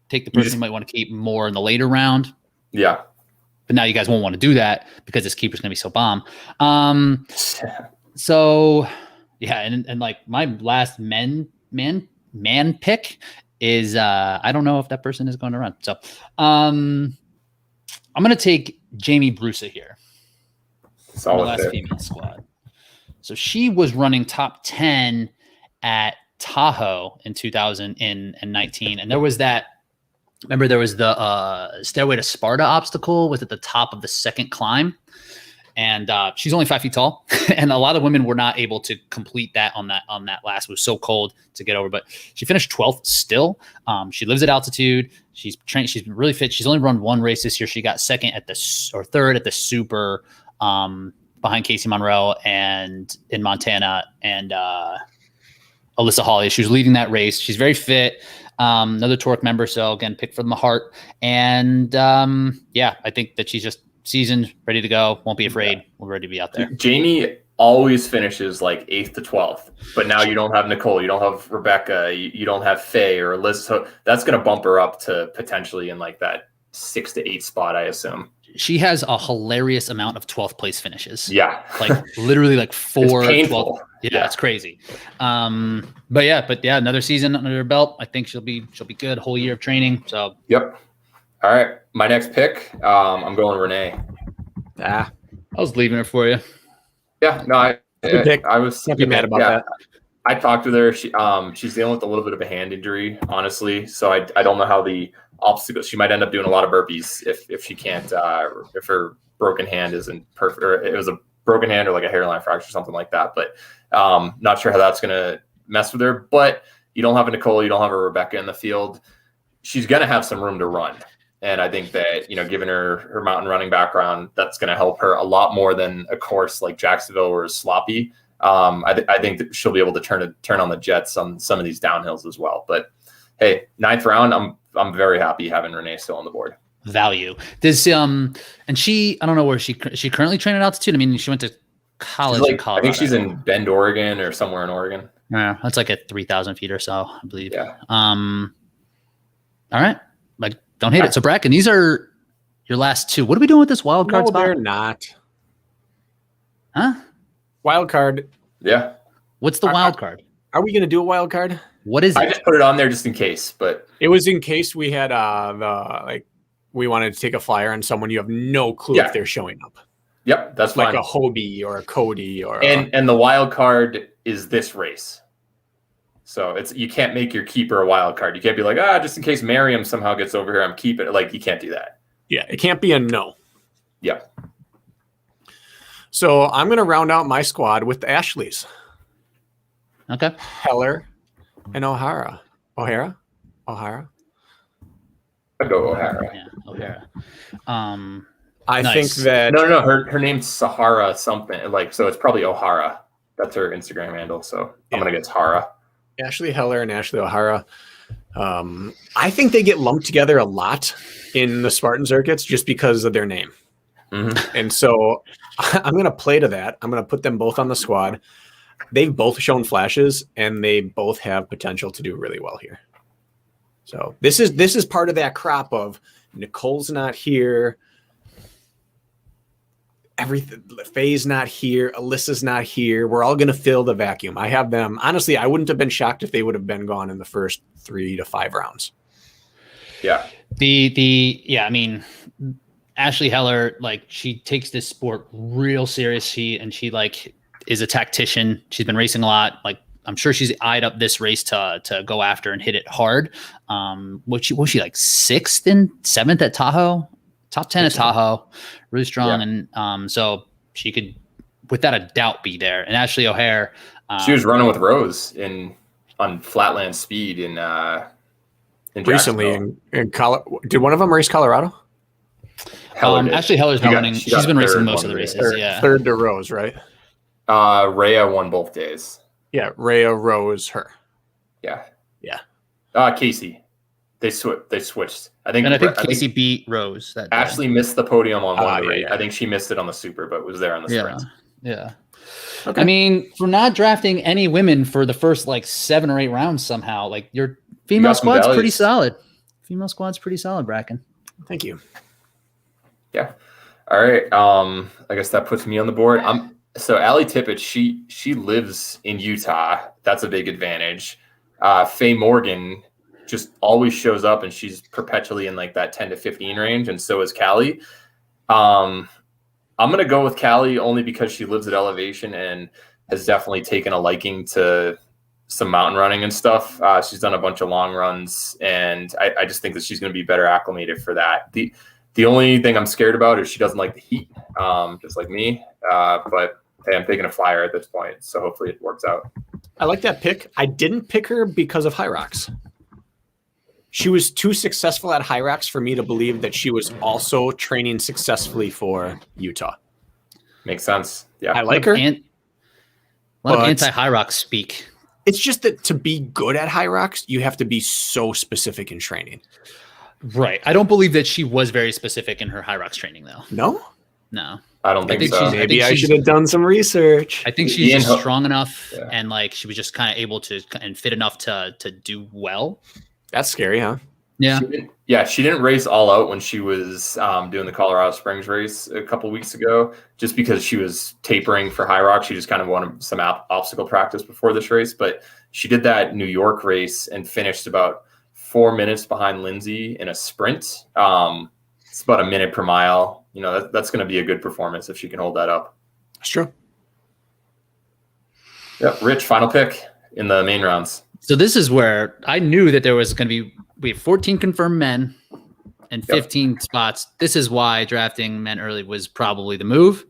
Speaker 1: take the person you might want to keep more in the later round.
Speaker 2: Yeah.
Speaker 1: But now you guys won't want to do that because this keeper's going to be so bomb. So yeah. And like my last man pick is, I don't know if that person is going to run. So I'm going to take Jamie Brusa here.
Speaker 2: Solid
Speaker 1: last female squad. So she was running top 10 at Tahoe in 2019. And there was that, remember there was the Stairway to Sparta obstacle was at the top of the second climb. And she's only 5 feet tall. And a lot of women were not able to complete that on that last. It was so cold to get over, but she finished 12th still. She lives at altitude. She's trained. She's been really fit. She's only run one race this year. She got third at the super behind Casey Monroe and in Montana and Alyssa Hawley. She was leading that race. She's very fit. Another Torque member. So again, pick from the heart. And I think that she's just seasoned, ready to go. Won't be afraid. Yeah. We're ready to be out there.
Speaker 2: Jamie always finishes like 8th to 12th, but now you don't have Nicole, you don't have Rebecca, you don't have Faye or Alyssa. So that's going to bump her up to potentially in like that 6 to 8 spot, I assume.
Speaker 1: She has a hilarious amount of 12th place finishes.
Speaker 2: Yeah.
Speaker 1: Like literally like 4.
Speaker 2: It's painful.
Speaker 1: 12, yeah, it's crazy. But yeah, another season under her belt. I think she'll be good. Whole year of training. So
Speaker 2: yep. All right. My next pick, I'm going Renee.
Speaker 1: I was leaving her for you.
Speaker 2: Yeah, no, I was
Speaker 3: can't be mad about that.
Speaker 2: I talked with her. She's dealing with a little bit of a hand injury, honestly. So I don't know how the obstacles. She might end up doing a lot of burpees if she can't. If her broken hand isn't perfect, or it was a broken hand or like a hairline fracture, something like that. But not sure how that's gonna mess with her. But you don't have a Nicole, you don't have a Rebecca in the field. She's gonna have some room to run. And I think that, given her mountain running background, that's going to help her a lot more than a course like Jacksonville where it's sloppy. I think that she'll be able to turn on the jets on some of these downhills as well. But hey, 9th round, I'm very happy having Renee still on the board.
Speaker 1: Value. There's and she, I don't know where she currently trained at altitude. I mean, she went to college in Colorado.
Speaker 2: I think she's in Bend, Oregon, or somewhere in Oregon.
Speaker 1: Yeah, that's like at 3,000 feet or so, I believe.
Speaker 2: Yeah.
Speaker 1: All right. Like, don't hate it. So Brakken, these are your last 2. What are we doing with this wild card spot?
Speaker 3: They're not.
Speaker 1: Huh?
Speaker 3: Wild card.
Speaker 2: Yeah.
Speaker 1: What's the wild card?
Speaker 3: Are we going to do a wild card?
Speaker 1: What is it?
Speaker 2: I just put it on there just in case, but
Speaker 3: it was in case we had we wanted to take a flyer on someone you have no clue if they're showing up.
Speaker 2: Yep, that's
Speaker 3: like
Speaker 2: fine.
Speaker 3: a Hobie or a Cody or
Speaker 2: and the wild card is this race. So you can't make your keeper a wild card. You can't be like, just in case Miriam somehow gets over here, I'm keeping it. Like, you can't do that.
Speaker 3: Yeah, it can't be a no.
Speaker 2: Yeah.
Speaker 3: So I'm going to round out my squad with the Ashleys.
Speaker 1: Okay.
Speaker 3: Heller and O'Hara. O'Hara?
Speaker 2: I'd go O'Hara.
Speaker 1: Yeah, O'Hara.
Speaker 3: I think that...
Speaker 2: No. Her name's Sahara something. Like, so it's probably O'Hara. That's her Instagram handle. So I'm going to get Hara.
Speaker 3: Ashley Heller and Ashley O'Hara. I think they get lumped together a lot in the Spartan circuits just because of their name.
Speaker 2: Mm-hmm.
Speaker 3: And so I'm going to play to that. I'm going to put them both on the squad. They've both shown flashes and they both have potential to do really well here. So this is part of that crop of Nicole's not here. Everything, Faye's not here. Alyssa's not here. We're all going to fill the vacuum. I have them. Honestly, I wouldn't have been shocked if they would have been gone in the first 3 to 5 rounds.
Speaker 2: Yeah.
Speaker 1: I mean, Ashley Heller, like, she takes this sport real serious. She like is a tactician. She's been racing a lot. Like, I'm sure she's eyed up this race to go after and hit it hard. Was she like 6th and 7th at Tahoe? Top 10 at Tahoe, really strong.
Speaker 2: Yeah.
Speaker 1: And so she could, without a doubt, be there. And Ashley O'Hare.
Speaker 2: She was running with Rose on flatland speed in
Speaker 3: recently in Colorado. Did one of them race Colorado?
Speaker 1: Ashley Heller's not running. She's been racing most of the races.
Speaker 3: Third to Rose, right?
Speaker 2: Rhea won both days.
Speaker 3: Yeah, Rhea, Rose, her.
Speaker 2: Yeah.
Speaker 3: Casey.
Speaker 2: They switched. I
Speaker 1: think Casey beat Rose. That
Speaker 2: Ashley missed the podium on one race. Yeah. I think she missed it on the Super, but was there on the sprint.
Speaker 1: Yeah. Okay. I mean, for not drafting any women for the first like 7 or 8 rounds somehow, like your female squad's pretty solid. Female squad's pretty solid, Brakken.
Speaker 3: Thank you.
Speaker 2: Yeah. All right. I guess that puts me on the board. So Allie Tippett, she lives in Utah. That's a big advantage. Faye Morgan just always shows up and she's perpetually in like that 10 to 15 range. And so is Callie. I'm going to go with Callie only because she lives at elevation and has definitely taken a liking to some mountain running and stuff. She's done a bunch of long runs and I just think that she's going to be better acclimated for that. The only thing I'm scared about is she doesn't like the heat, just like me. But hey, I'm taking a flyer at this point. So hopefully it works out.
Speaker 3: I like that pick. I didn't pick her because of High Rocks. She was too successful at Hyrax for me to believe that she was also training successfully for Utah.
Speaker 2: Makes sense. Yeah.
Speaker 3: I like her.
Speaker 1: A lot of
Speaker 3: But-
Speaker 1: anti-high rock speak.
Speaker 3: It's just that to be good at high rocks, you have to be so specific in training.
Speaker 1: Right. I don't believe that she was very specific in her high rocks training, though.
Speaker 3: No?
Speaker 1: No.
Speaker 2: I don't think so.
Speaker 3: Maybe I should have done some research.
Speaker 1: I think she's
Speaker 2: Ian
Speaker 1: just
Speaker 2: Ho-
Speaker 1: strong enough,
Speaker 2: Yeah.
Speaker 1: and like she was just kind of able to and fit enough to do well.
Speaker 3: That's scary, huh?
Speaker 1: Yeah.
Speaker 2: She didn't race all out when she was doing the Colorado Springs race a couple weeks ago, just because she was tapering for high rock. She just kind of wanted some obstacle practice before this race, but she did that New York race and finished about 4 minutes behind Lindsay in a sprint. It's about a minute per mile. You know, that's going to be a good performance if she can hold that up.
Speaker 3: That's true.
Speaker 2: Yep. Rich, final pick in the main rounds.
Speaker 1: So this is where I knew that there was going to be, we have 14 confirmed men and 15 spots. This is why drafting men early was probably the move.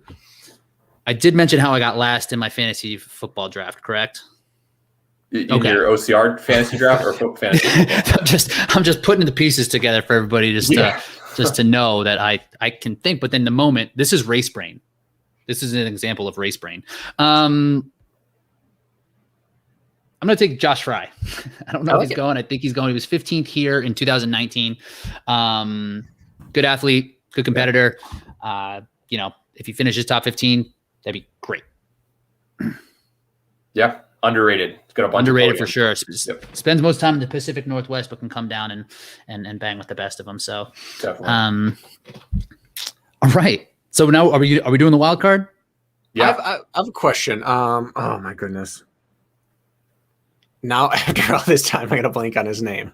Speaker 1: I did mention how I got last in my fantasy football draft, correct?
Speaker 2: In your OCR fantasy draft or fantasy football?
Speaker 1: I'm just putting the pieces together for everybody just to know that I can think, but then the moment, this is race brain. This is an example of race brain. I'm going to take Josh Fry. I don't know if he's going. I think he's going. He was 15th here in 2019. Good athlete, good competitor. You know, if he finishes top 15, that'd be great.
Speaker 2: Yeah, underrated. He's got a bunch
Speaker 1: Underrated
Speaker 2: of
Speaker 1: for sure.
Speaker 2: Yep.
Speaker 1: Spends most time in the Pacific Northwest, but can come down and bang with the best of them. So,
Speaker 2: definitely.
Speaker 1: All right. So now are we doing the wild card?
Speaker 2: Yeah.
Speaker 3: I have a question. Oh my goodness. Now, after all this time, I got to blank on his name.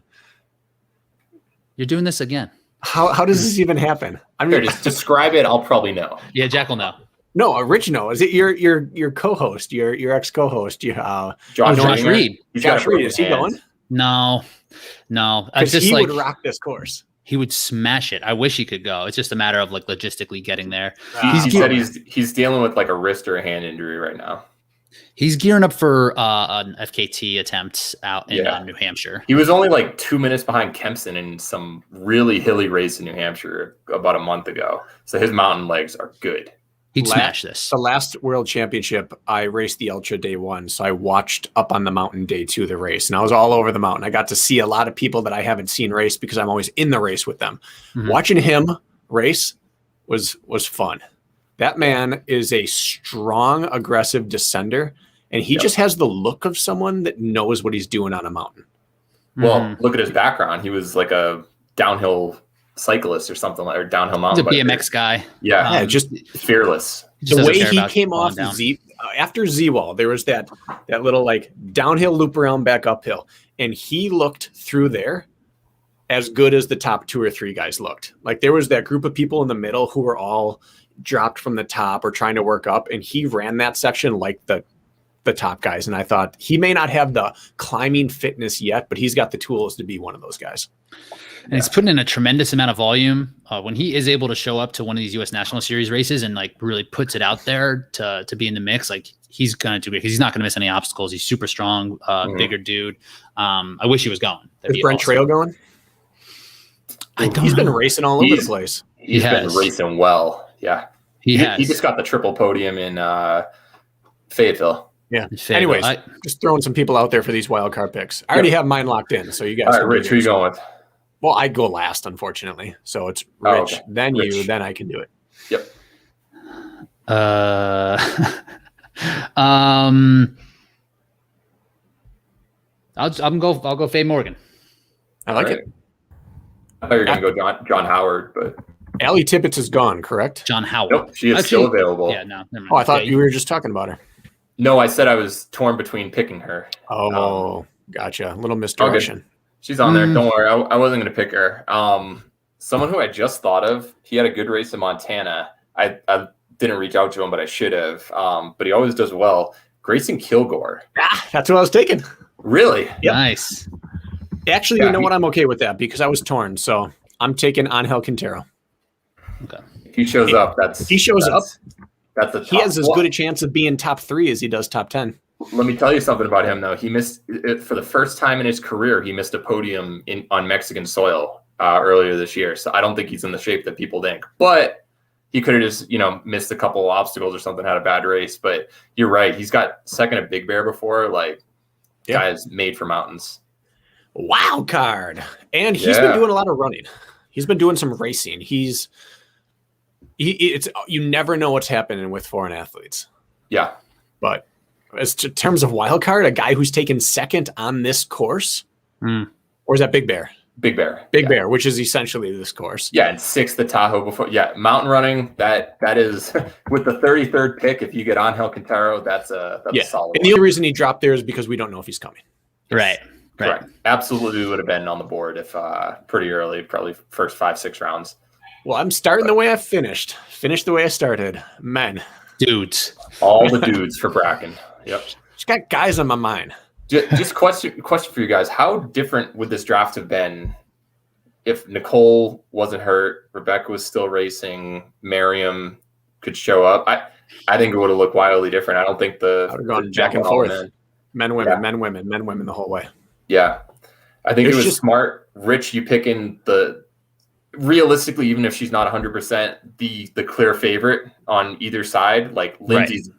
Speaker 1: You're doing this again.
Speaker 3: How does this even happen? I'm
Speaker 2: Here, just describe it. I'll probably know.
Speaker 1: Yeah, Jack will know.
Speaker 3: No, Rich knows. Is it your co-host, your ex co-host?
Speaker 2: Josh
Speaker 1: Reed.
Speaker 3: Josh Reed, is he going?
Speaker 1: No.
Speaker 3: Because he would rock this course.
Speaker 1: He would smash it. I wish he could go. It's just a matter of like logistically getting there.
Speaker 2: He said he's dealing with like a wrist or a hand injury right now.
Speaker 1: He's gearing up for an FKT attempt out in New Hampshire.
Speaker 2: He was only like 2 minutes behind Kempson in some really hilly race in New Hampshire about a month ago. So his mountain legs are good.
Speaker 1: He'd smash this.
Speaker 3: The last World Championship, I raced the Ultra day 1, so I watched up on the mountain day 2 of the race, and I was all over the mountain. I got to see a lot of people that I haven't seen race because I'm always in the race with them. Mm-hmm. Watching him race was fun. That man is a strong, aggressive descender, and he just has the look of someone that knows what he's doing on a mountain.
Speaker 2: Well, look at his background. He was like a downhill cyclist or something, or downhill mountain
Speaker 1: biker. He's a BMX guy.
Speaker 2: Yeah,
Speaker 3: just
Speaker 2: fearless.
Speaker 3: The way he came off after Z-Wall, there was that little like downhill loop around back uphill, and he looked through there as good as the top 2 or 3 guys looked. Like there was that group of people in the middle who were all dropped from the top or trying to work up, and he ran that section like the top guys. And I thought he may not have the climbing fitness yet, but he's got the tools to be one of those guys.
Speaker 1: And he's putting in a tremendous amount of volume. When he is able to show up to one of these U.S. National Series races and like really puts it out there to be in the mix, like he's going to do it. He's not going to miss any obstacles. He's super strong, bigger dude. I wish he was going.
Speaker 3: Is Brent Trail going? He's been racing all over the place.
Speaker 2: He's been racing well. Yeah. He just got the triple podium in Fayetteville.
Speaker 3: Yeah. Anyways, just throwing some people out there for these wild card picks. I already have mine locked in, so you guys.
Speaker 2: All right, Rich, who are you going with?
Speaker 3: Well, I go last, unfortunately. So it's Rich, then Rich. You, then I can do it.
Speaker 2: Yep.
Speaker 1: I'll go Faye Morgan.
Speaker 3: I like it.
Speaker 2: I thought you were going to go John Howard, but
Speaker 3: Allie Tippett is gone, correct?
Speaker 1: John Howard.
Speaker 2: Nope, she is still available.
Speaker 1: Yeah, no. Never mind.
Speaker 3: Oh, I thought you were just talking about her.
Speaker 2: No, I said I was torn between picking her.
Speaker 3: Oh, gotcha. A little misdirection.
Speaker 2: She's on there. Don't worry. I wasn't going to pick her. Someone who I just thought of, he had a good race in Montana. I didn't reach out to him, but I should have. But he always does well. Grayson Kilgore.
Speaker 3: That's what I was taking.
Speaker 2: Really?
Speaker 1: Yep. Nice.
Speaker 3: Actually, you know what? I'm okay with that because I was torn. So I'm taking Angel Quintero.
Speaker 2: Okay. If he shows up, he
Speaker 3: has as good a chance of being top 3 as he does top 10.
Speaker 2: Let me tell you something about him, though. He missed it for the first time in his career. He missed a podium on Mexican soil earlier this year. So I don't think he's in the shape that people think. But he could have just, missed a couple of obstacles or something, had a bad race. But you're right. He's got second at Big Bear before. Like, guy's made for mountains.
Speaker 3: Wild card. And he's been doing a lot of running. He's been doing some racing. It's you never know what's happening with foreign athletes.
Speaker 2: Yeah.
Speaker 3: But as to terms of wild card, a guy who's taken second on this course, or is that Big Bear?
Speaker 2: Big Bear.
Speaker 3: Big Bear, which is essentially this course.
Speaker 2: Yeah, and sixth at Tahoe before. Yeah, mountain running, that is with the 33rd pick, if you get Angel Quintero, that's a solid
Speaker 3: And the only reason he dropped there is because we don't know if he's coming.
Speaker 1: Right.
Speaker 2: Correct. Absolutely would have been on the board if pretty early, probably first 5-6 rounds.
Speaker 3: Well, I'm starting the way I finished. Finished the way I started. Men.
Speaker 1: Dudes.
Speaker 2: All the dudes for Brakken. Yep.
Speaker 3: Just got guys on my mind.
Speaker 2: Just question for you guys. How different would this draft have been if Nicole wasn't hurt, Rebecca was still racing, Miriam could show up? I think it would have looked wildly different. I don't think I would have gone
Speaker 3: back and forth. Men, women the whole way.
Speaker 2: Yeah. I think it was just smart. Rich, you picking realistically, even if she's not 100%, the clear favorite on either side. Like Lindsay's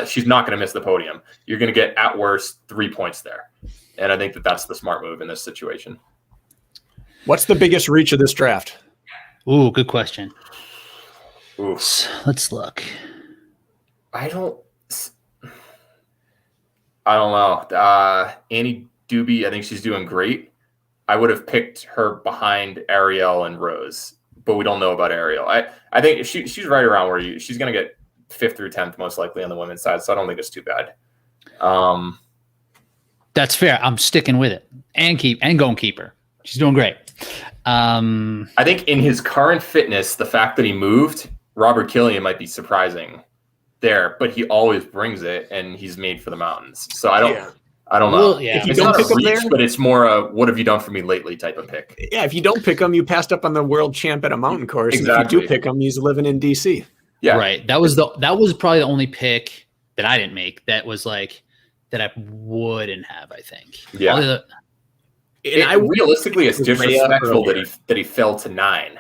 Speaker 2: she's not gonna miss the podium. You're gonna get at worst 3 points there, and I think that's the smart move in this situation.
Speaker 3: What's the biggest reach of this draft?
Speaker 1: Ooh, good question.
Speaker 2: Ooh.
Speaker 1: Let's look.
Speaker 2: I don't know. Annie Doobie, I think she's doing great. I would have picked her behind Ariel and Rose, but we don't know about Ariel. I think she's right around where she's going to get 5th through 10th most likely on the women's side, so I don't think it's too bad.
Speaker 1: That's fair. I'm sticking with it and going keep her. She's doing great.
Speaker 2: I think in his current fitness, the fact that he moved, Robert Killian might be surprising there, but he always brings it, and he's made for the mountains. So I don't know.
Speaker 1: Well, yeah.
Speaker 3: If you don't pick him there,
Speaker 2: but it's more a "what have you done for me lately" type of pick.
Speaker 3: Yeah, if you don't pick him, you passed up on the world champ at a mountain course.
Speaker 2: Exactly.
Speaker 3: If you do pick him, he's living in DC.
Speaker 1: Yeah, right. That was probably the only pick that I didn't make. That was like that I wouldn't have. I think.
Speaker 2: Yeah. Realistically, it's disrespectful that he fell to 9,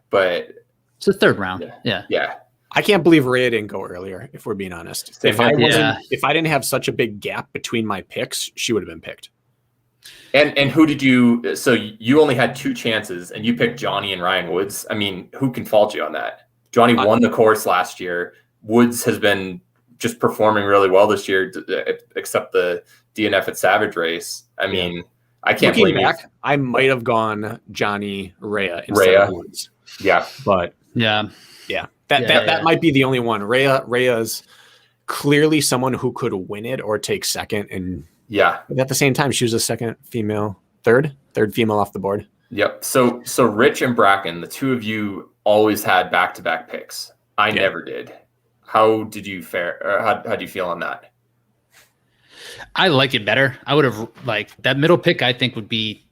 Speaker 2: but
Speaker 1: it's the 3rd round. Yeah.
Speaker 3: I can't believe Rhea didn't go earlier, if we're being honest. If I didn't have such a big gap between my picks, she would have been picked.
Speaker 2: And who did you? So you only had 2 chances, and you picked Johnny and Ryan Woods. I mean, who can fault you on that? Johnny won the course last year. Woods has been just performing really well this year, except the DNF at Savage race. I mean, I can't blame you.
Speaker 3: I might have gone Johnny Rhea instead of Woods.
Speaker 2: Yeah,
Speaker 3: but
Speaker 1: yeah.
Speaker 3: That might be the only one. Rhea's clearly someone who could win it or take second, and at the same time, she was a third female off the board.
Speaker 2: Yep. So Rich and Brakken, the two of you always had back-to-back picks. I never did. How did you fare? Or how do you feel on that?
Speaker 1: I like it better. I would have that middle pick. I think would be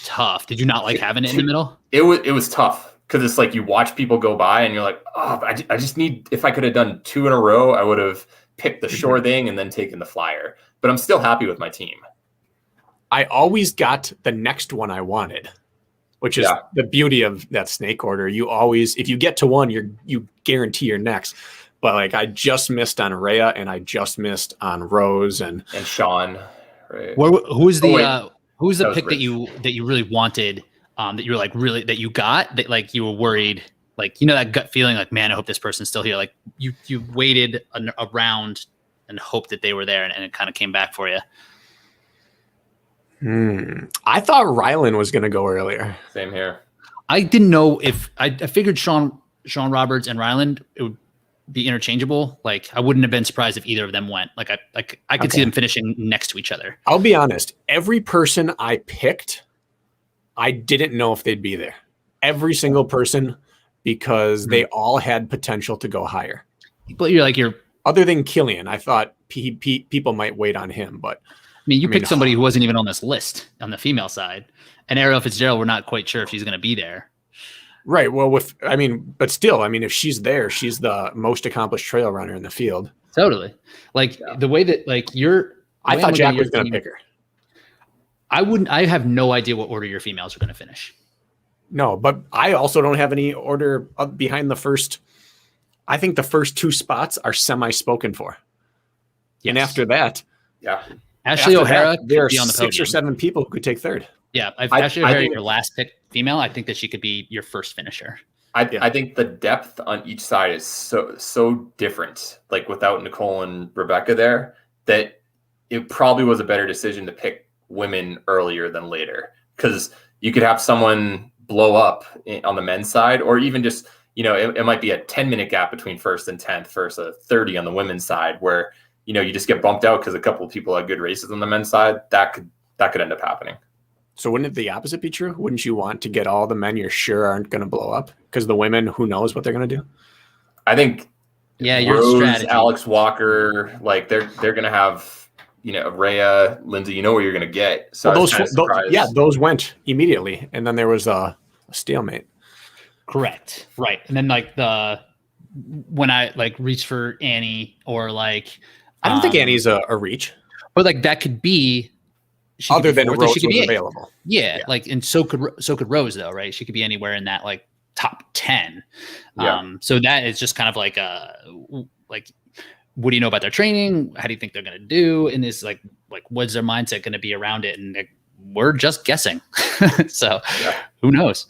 Speaker 1: tough. Did you not like having it in the middle?
Speaker 2: It was tough. Because it's like you watch people go by and you're like, oh, I just need, if I could have done 2 in a row, I would have picked the sure thing and then taken the flyer. But I'm still happy with my team.
Speaker 3: I always got the next one I wanted, which is the beauty of that snake order. You always, if you get to one, you guarantee you're next. But I just missed on Rhea and I just missed on Rose and
Speaker 2: Sean. Right.
Speaker 1: Who's the pick that you really wanted? That you were that you got that you were worried, that gut feeling man, I hope this person's still here. You waited a round and hoped that they were there and it kind of came back for you.
Speaker 3: I thought Rylan was going to go earlier.
Speaker 2: Same here.
Speaker 1: I didn't know if I figured Sean Roberts and Ryland, it would be interchangeable. I wouldn't have been surprised if either of them went. I could see them finishing next to each other.
Speaker 3: I'll be honest. Every person I picked, I didn't know if they'd be there. Every single person, because they all had potential to go higher.
Speaker 1: But you're
Speaker 3: other than Killian, I thought people might wait on him. But
Speaker 1: you picked somebody who wasn't even on this list on the female side, and Ariel Fitzgerald, we're not quite sure if she's going to be there.
Speaker 3: Right. Well, but still, if she's there, she's the most accomplished trail runner in the field.
Speaker 1: Totally. The way that
Speaker 3: I thought Jack was going to pick her.
Speaker 1: I have no idea what order your females are going to finish.
Speaker 3: No, but I also don't have any order up behind the first. I think the first 2 spots are semi-spoken for.
Speaker 1: Yes.
Speaker 3: And after that,
Speaker 1: Ashley O'Hara
Speaker 3: there are
Speaker 1: could be on the
Speaker 3: 6 or
Speaker 1: podium.
Speaker 3: 7 people who could take third.
Speaker 1: Yeah, Ashley O'Hara,
Speaker 2: think
Speaker 1: your last pick female, I think that she could be your first finisher.
Speaker 2: I think the depth on each side is so different. Like without Nicole and Rebecca there, that it probably was a better decision to pick women earlier than later, because you could have someone blow up on the men's side, or even just, it might be a 10-minute gap between first and 10th versus a 30 on the women's side, where, you just get bumped out because a couple of people had good races on the men's side. That could end up happening.
Speaker 3: So wouldn't the opposite be true? Wouldn't you want to get all the men you're sure aren't going to blow up? Because the women, who knows what they're going to do?
Speaker 2: I think
Speaker 1: your
Speaker 2: Rose,
Speaker 1: strategy.
Speaker 2: Alex Walker, like they're going to have, Rhea, Lindsay, what you're going to get. So
Speaker 3: those went immediately. And then there was a stalemate.
Speaker 1: Correct. Right. And then when I reach for Annie, or I
Speaker 3: don't think Annie's a reach.
Speaker 1: But that could be,
Speaker 3: other than Rose was available.
Speaker 1: Yeah. And so could Rose though, right? She could be anywhere in that top 10.
Speaker 2: Yeah.
Speaker 1: So that is just kind of what do you know about their training? How do you think they're going to do? And is what's their mindset going to be around it? And we're just guessing. So who knows?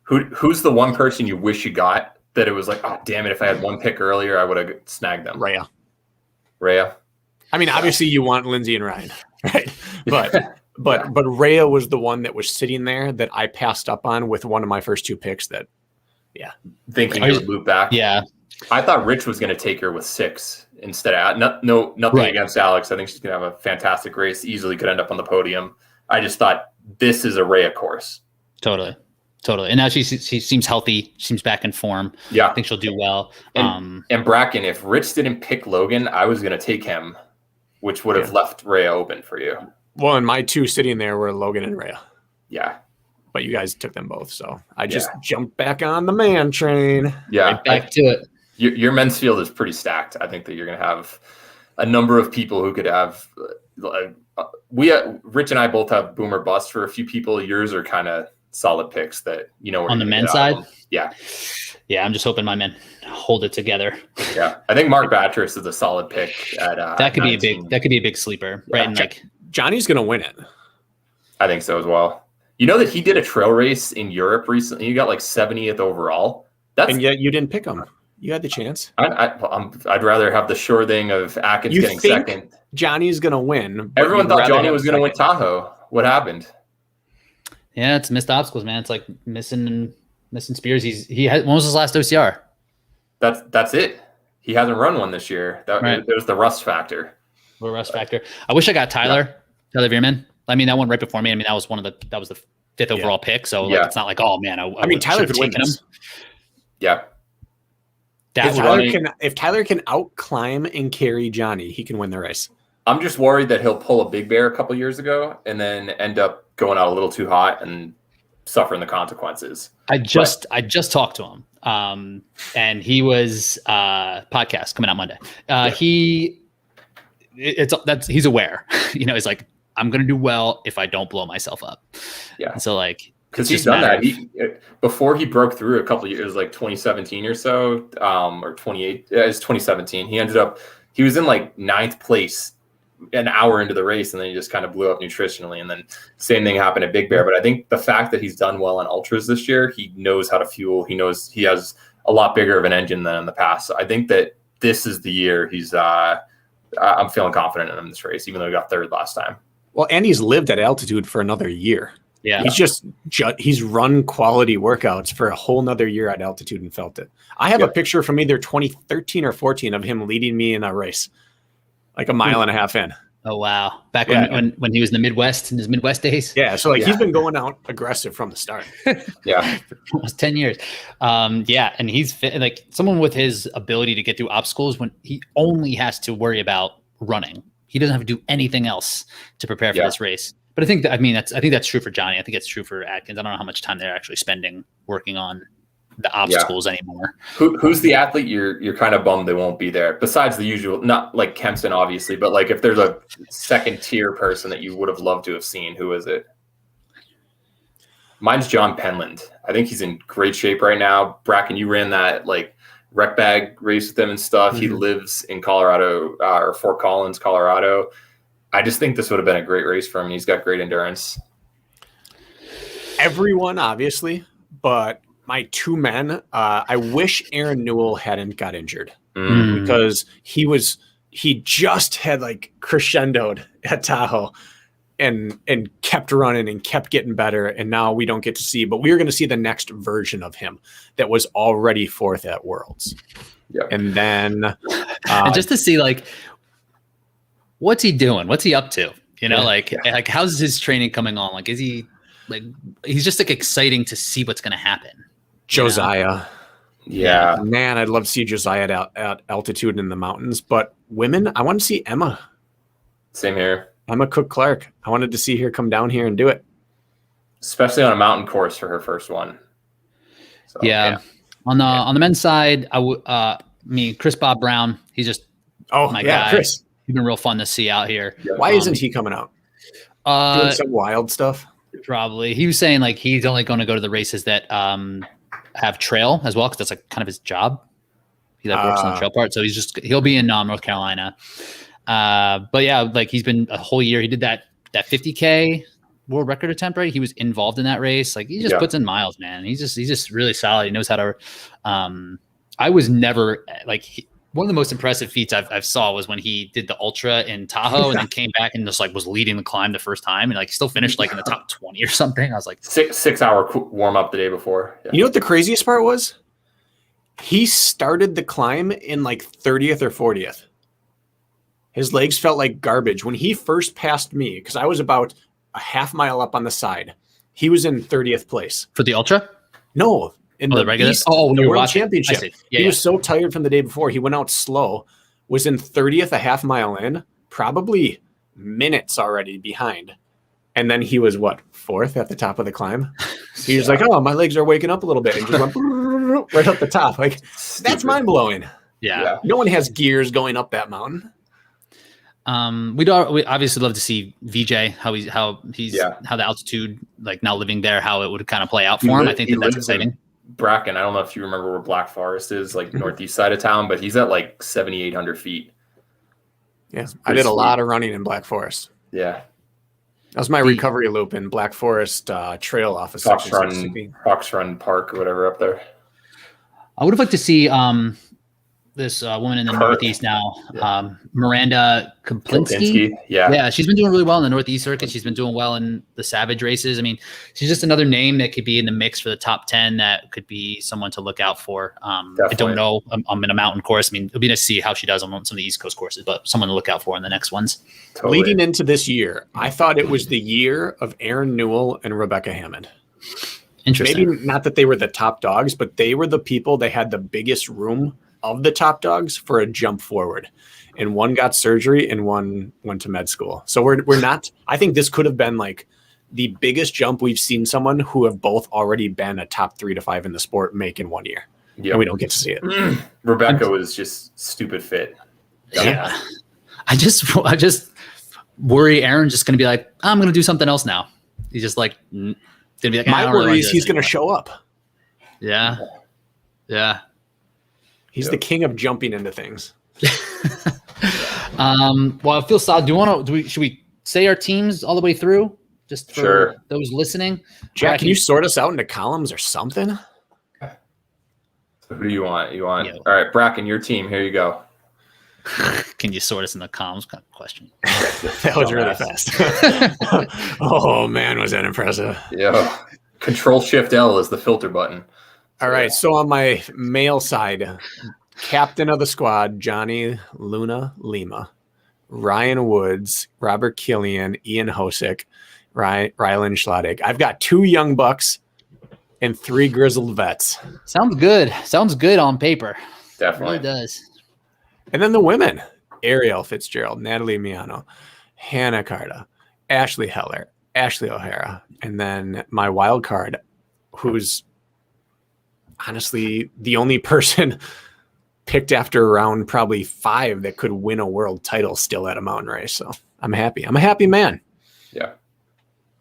Speaker 2: Who's the one person you wish you got that it was oh, damn it, if I had one pick earlier, I would have snagged them? Rhea. I mean,
Speaker 3: obviously you want Lindsay and Ryan, right? But Rhea was the one that was sitting there that I passed up on with one of my first 2 picks
Speaker 2: thinking he would loop back.
Speaker 1: Yeah.
Speaker 2: I thought Rich was going to take her with 6 instead of nothing against Alex. I think she's going to have a fantastic race. Easily could end up on the podium. I just thought this is a Rhea course.
Speaker 1: Totally. And now she seems healthy. She seems back in form.
Speaker 2: Yeah.
Speaker 1: I think she'll do well.
Speaker 2: And Brakken, if Rich didn't pick Logan, I was going to take him, which would have left Rhea open for you.
Speaker 3: Well, and my 2 sitting there were Logan and Rhea.
Speaker 2: Yeah.
Speaker 3: But you guys took them both. So I just jumped back on the man train.
Speaker 2: Yeah.
Speaker 1: Right back to it.
Speaker 2: Your men's field is pretty stacked. I think that you're going to have a number of people who could have Rich and I both have boom or bust for a few people. Yours are kind of solid picks that,
Speaker 1: on the men's side.
Speaker 2: Yeah.
Speaker 1: I'm just hoping my men hold it together.
Speaker 2: Yeah. I think Mark Batriss is a solid pick at
Speaker 1: that could
Speaker 2: 19.
Speaker 1: be a big sleeper, right? And
Speaker 3: Johnny's going to win it.
Speaker 2: I think so as well. You know that he did a trail race in Europe recently. He got 70th overall.
Speaker 3: And yet you didn't pick him. You had the chance.
Speaker 2: I'd rather have the sure thing of Atkins getting second.
Speaker 3: Johnny's going to win.
Speaker 2: Everyone thought Johnny was going to win Tahoe. What happened?
Speaker 1: Yeah, it's missed obstacles, man. It's missing Spears. When was his last OCR?
Speaker 2: That's it. He hasn't run one this year. There's the rust factor.
Speaker 1: The rust factor. I wish I got Tyler Veerman. I mean, that one right before me. I mean, that was the 5th overall pick. So it's not oh man. I mean,
Speaker 3: Tyler could win this.
Speaker 2: Yeah.
Speaker 3: If Tyler can outclimb and carry Johnny, he can win the race.
Speaker 2: I'm just worried that he'll pull a Big Bear a couple years ago and then end up going out a little too hot and suffering the consequences.
Speaker 1: I just talked to him, and he was podcast coming out Monday. He's aware. He's I'm going to do well if I don't blow myself up.
Speaker 2: Yeah.
Speaker 1: And so
Speaker 2: because he's done that. Before he broke through a couple of years, 2017 or so, or 28. Yeah, it's 2017. He was in 9th place an hour into the race, and then he just kind of blew up nutritionally. And then same thing happened at Big Bear. But I think the fact that he's done well on ultras this year, he knows how to fuel. He knows he has a lot bigger of an engine than in the past. So I think that this is the year he's. I'm feeling confident in him this race, even though he got 3rd last time.
Speaker 3: Well, and he's lived at altitude for another year.
Speaker 1: Yeah,
Speaker 3: he's run quality workouts for a whole nother year at altitude and felt it. I have a picture from either 2013 or 14 of him leading me in a race, a mile and a half in.
Speaker 1: Oh wow! Back when he was in the Midwest, in his Midwest days.
Speaker 3: Yeah, so he's been going out aggressive from the start.
Speaker 2: Yeah,
Speaker 1: for almost 10 years. And he's fit, someone with his ability to get through obstacles when he only has to worry about running. He doesn't have to do anything else to prepare for this race. But I think that's true for Johnny. I think it's true for Atkins. I don't know how much time they're actually spending working on the obstacles anymore.
Speaker 2: Who's the athlete you're kind of bummed they won't be there? Besides the usual, not Kempson, obviously, but if there's a second tier person that you would have loved to have seen, who is it? Mine's John Penland. I think he's in great shape right now. Brakken, you ran that like rec bag race with him and stuff. He lives in Colorado or Fort Collins, Colorado. I just think this would have been a great race for him. And he's got great endurance.
Speaker 3: Everyone, obviously, but my two men, I wish Aaron Newell hadn't got injured because he just had like crescendoed at Tahoe and kept running and kept getting better. And now we don't get to see, but we are going to see the next version of him that was already fourth at Worlds.
Speaker 2: Yep.
Speaker 3: And then
Speaker 1: and just to see like, what's he doing? What's he up to? You know, like how's his training coming on? Like, is he like, he's just like exciting to see what's going to happen.
Speaker 3: Josiah.
Speaker 2: Yeah.
Speaker 3: Man, I'd love to see Josiah at altitude in the mountains, but women, I want to see Emma.
Speaker 2: Same here.
Speaker 3: Emma Cook-Clark. I wanted to see her come down here and do it.
Speaker 2: Especially on a mountain course for her first one. So,
Speaker 1: On the men's side, Chris Bob Brown, he's just my guy.
Speaker 3: Chris.
Speaker 1: He's been real fun to see out here.
Speaker 3: Why isn't he coming out? Doing some wild stuff?
Speaker 1: Probably. He was saying like he's only going to go to the races that have trail as well, because that's like kind of his job. He like works on the trail part, so he'll be in North Carolina. But yeah, like he's been a whole year. He did that 50K world record attempt, right? He was involved in that race. Like he just puts in miles, man. He's just really solid. He knows how to. I was never like one of the most impressive feats I've saw was when he did the ultra in Tahoe and then came back and just like was leading the climb the first time and like still finished like in the top 20 or something. I was like
Speaker 2: 6 hour warm up the day before. Yeah.
Speaker 3: You know what the craziest part was? He started the climb in like 30th or 40th. His legs felt like garbage when he first passed me because I was about a half mile up on the side. He was in 30th place
Speaker 1: for the ultra.
Speaker 3: No. In the
Speaker 1: regular,
Speaker 3: the World Championship. He was so tired from the day before. He went out slow, was in 30th, a half mile in, probably minutes already behind. And then he was fourth at the top of the climb. He was like, "Oh, my legs are waking up a little bit," and just went right up the top. Like that's mind blowing.
Speaker 1: Yeah,
Speaker 3: no one has gears going up that mountain.
Speaker 1: We obviously love to see VJ how the altitude, like now living there, how it would kind of play out for him. I think that's exciting.
Speaker 2: Brakken, I don't know if you remember where Black Forest is, like northeast side of town, but he's at like 7,800 feet.
Speaker 3: Yes, I did a lot of running in Black Forest.
Speaker 2: Yeah,
Speaker 3: that was my recovery loop in Black Forest trail off of
Speaker 2: Hawks Run Park or whatever up there.
Speaker 1: I would have liked to see this woman in the Northeast now, Miranda Koplinski. Yeah, she's been doing really well in the Northeast circuit. She's been doing well in the Savage races. I mean, she's just another name that could be in the mix for the top 10. That could be someone to look out for. I don't know. I'm in a mountain course. I mean, it'll be nice to see how she does on some of the East Coast courses, but someone to look out for in the next ones.
Speaker 2: Totally.
Speaker 3: Leading into this year, I thought it was the year of Aaron Newell and Rebecca Hammond.
Speaker 1: Interesting.
Speaker 3: Maybe not that they were the top dogs, but they were the people that had the biggest room of the top dogs for a jump forward, and one got surgery and one went to med school. So we're not, I think this could have been like the biggest jump we've seen someone who have both already been a top 3 to 5 in the sport make in 1 year. Yeah. And we don't get to see it.
Speaker 2: Rebecca was just stupid fit.
Speaker 1: Yeah. I just worry Aaron's just going to be like, I'm going to do something else now. He's just like, going to be like,
Speaker 3: my worry is he's going to show up.
Speaker 1: Yeah. Yeah.
Speaker 3: He's the king of jumping into things.
Speaker 1: Well, I feel solid. Should we say our teams all the way through? Just for those listening.
Speaker 3: Jack, can you sort us out into columns or something?
Speaker 2: So who do you want? All right, Brakken, your team. Here you go.
Speaker 1: Can you sort us in the columns? Kind of question.
Speaker 3: That was really fast. Oh man, was that impressive?
Speaker 2: Yeah. Control-Shift-L is the filter button.
Speaker 3: All right, so on my male side, captain of the squad, Johnny Luna Lima, Ryan Woods, Robert Killian, Ian Hosick, Rylan Schladig. I've got 2 young bucks and 3 grizzled vets.
Speaker 1: Sounds good. Sounds good on paper.
Speaker 2: Definitely.
Speaker 1: It really does.
Speaker 3: And then the women, Ariel Fitzgerald, Natalie Miano, Hannah Carta, Ashley Heller, Ashley O'Hara, and then my wild card, who's honestly the only person picked after round probably 5 that could win a world title still at a mountain race. So I'm happy. I'm a happy man.
Speaker 2: Yeah.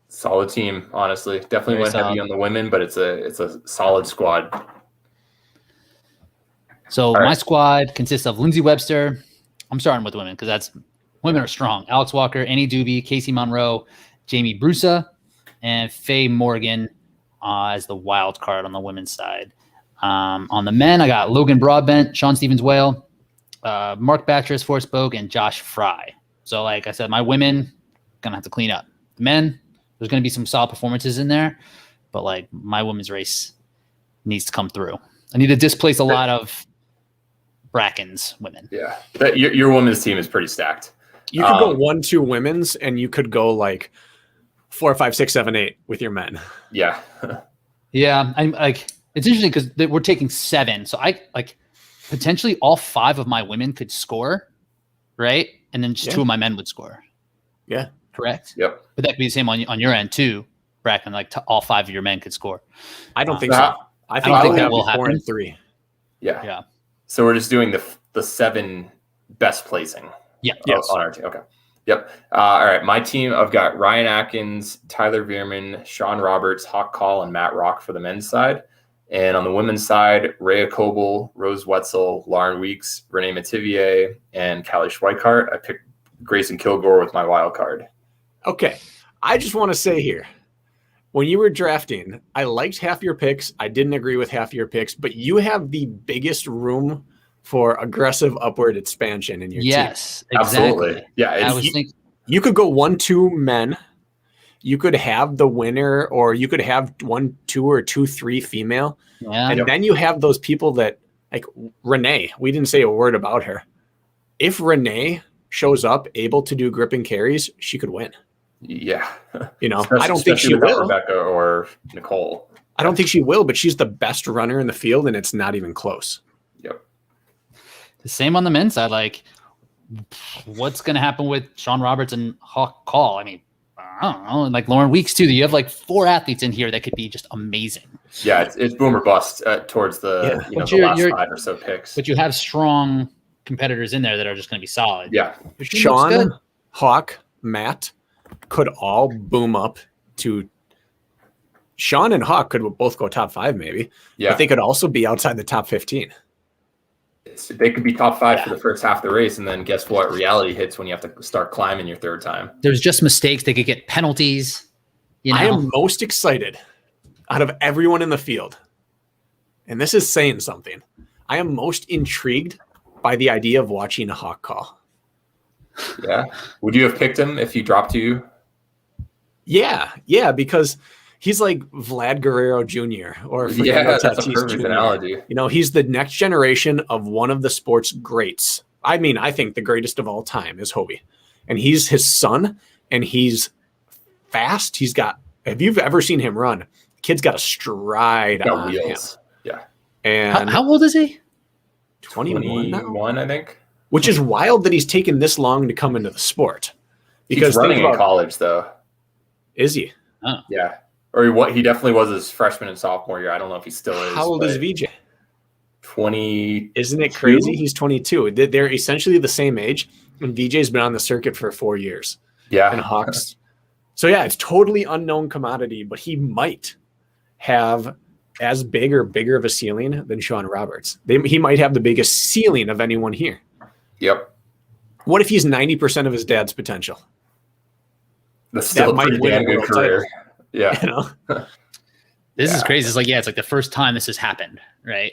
Speaker 2: Solid team, honestly. Definitely
Speaker 1: Very
Speaker 2: went heavy
Speaker 1: solid.
Speaker 2: on the women, but it's a solid squad.
Speaker 1: So
Speaker 2: All
Speaker 1: my
Speaker 2: right.
Speaker 1: squad consists of Lindsey Webster. I'm starting with women because women are strong. Alex Walker, Annie Doobie, Casey Monroe, Jamie Brusa, and Faye Morgan as the wild card on the women's side. On the men, I got Logan Broadbent, Sean Stevens-Whale, Mark Batris, Forrest Bogue, and Josh Fry. So like I said, my women gonna have to clean up. The men, there's gonna be some solid performances in there, but like my women's race needs to come through. I need to displace a lot of Brakken's women.
Speaker 2: Yeah, your women's team is pretty stacked.
Speaker 3: You could go 1-2 women's, and you could go like 4, 5, 6, 7, 8 with your men.
Speaker 2: Yeah.
Speaker 1: Yeah, I'm like it's interesting because we're taking 7, so I like potentially all 5 of my women could score, right? And then just 2 of my men would score.
Speaker 3: Yeah,
Speaker 2: Yep.
Speaker 1: Correct. But that could be the same on your end too, Brakken. Like all 5 of your men could score.
Speaker 3: I don't think so. I
Speaker 1: don't think
Speaker 3: that
Speaker 1: will
Speaker 3: happen. 4
Speaker 1: happen.
Speaker 3: and 3.
Speaker 2: Yeah.
Speaker 1: Yeah.
Speaker 2: So we're just doing the 7 best placing.
Speaker 1: Yeah.
Speaker 3: Yes.
Speaker 2: On our team. Okay. Yep. All right. My team, I've got Ryan Atkins, Tyler Veerman, Sean Roberts, Hawk Call, and Matt Rock for the men's side. And on the women's side, Rhea Coble, Rose Wetzel, Lauren Weeks, Renee Mativier, and Callie Schweikart. I picked Grayson Kilgore with my wild card.
Speaker 3: Okay. I just want to say here, when you were drafting, I liked half your picks. I didn't agree with half your picks, but you have the biggest room for aggressive upward expansion in your team.
Speaker 1: Yes,
Speaker 2: Absolutely.
Speaker 1: exactly.
Speaker 2: Yeah.
Speaker 1: I was thinking
Speaker 3: You could go 1-2 men. You could have the winner, or you could have 1-2 or 2-3 female.
Speaker 1: yeah.
Speaker 3: And then you have those people that, like Renee, we didn't say a word about her. If Renee shows up able to do grip and carries, she could win.
Speaker 2: Yeah.
Speaker 3: You know,
Speaker 2: Especially-
Speaker 3: I don't think she
Speaker 2: especially without
Speaker 3: will.
Speaker 2: Rebecca or Nicole.
Speaker 3: I don't think she will, but she's the best runner in the field, and it's not even close.
Speaker 2: Yep.
Speaker 1: The same on the men's side. Like, what's going to happen with Sean Roberts and Hawk Call? I mean, I don't know. And like Lauren Weeks too. You have like 4 athletes in here that could be just amazing.
Speaker 2: Yeah. It's boom or bust towards the
Speaker 1: But
Speaker 2: the last 5 or so picks.
Speaker 1: But you have strong competitors in there that are just going to be solid.
Speaker 2: Yeah.
Speaker 3: Sean,
Speaker 1: good.
Speaker 3: Hawk, Matt could all boom up to. Sean and Hawk could both go top 5, maybe.
Speaker 2: Yeah.
Speaker 3: But they could also be outside the top 15.
Speaker 2: They could be top 5 for the first half of the race, and then guess what? Reality hits when you have to start climbing your third time.
Speaker 1: There's just mistakes. They could get penalties. You know?
Speaker 3: I am most excited out of everyone in the field. And this is saying something. I am most intrigued by the idea of watching a Hawk Call.
Speaker 2: Yeah. Would you have picked him if he dropped to you?
Speaker 3: Yeah, because he's like Vlad Guerrero Jr. or
Speaker 2: Yeah,
Speaker 3: Fernando
Speaker 2: that's a
Speaker 3: Tatis
Speaker 2: perfect
Speaker 3: Jr.
Speaker 2: analogy.
Speaker 3: You know, he's the next generation of one of the sport's greats. I mean, I think the greatest of all time is Hobie. And he's his son, and he's fast. He's got, if you've ever seen him run, the kid's got a stride
Speaker 2: Got
Speaker 3: on
Speaker 2: wheels.
Speaker 3: him.
Speaker 2: Yeah.
Speaker 3: And
Speaker 1: How old is he?
Speaker 3: 21 now?
Speaker 2: 21, I think.
Speaker 3: Which is wild that he's taken this long to come into the sport.
Speaker 2: He's running in college, though.
Speaker 3: Is he?
Speaker 1: Oh.
Speaker 2: Yeah. Or he definitely was his freshman and sophomore year. I don't know if he still is.
Speaker 3: How old is
Speaker 2: but
Speaker 3: VJ?
Speaker 2: 20.
Speaker 3: Isn't it crazy? He's 22. They're essentially the same age, and VJ's been on the circuit for 4 years.
Speaker 2: Yeah.
Speaker 3: And Hawks. So yeah, it's totally unknown commodity, but he might have as big or bigger of a ceiling than Sean Roberts. He might have the biggest ceiling of anyone here.
Speaker 2: Yep.
Speaker 3: What if he's 90% of his dad's potential?
Speaker 2: That's still a pretty damn good career. Yeah.
Speaker 3: You know?
Speaker 1: This is crazy. It's like, it's like the first time this has happened, right?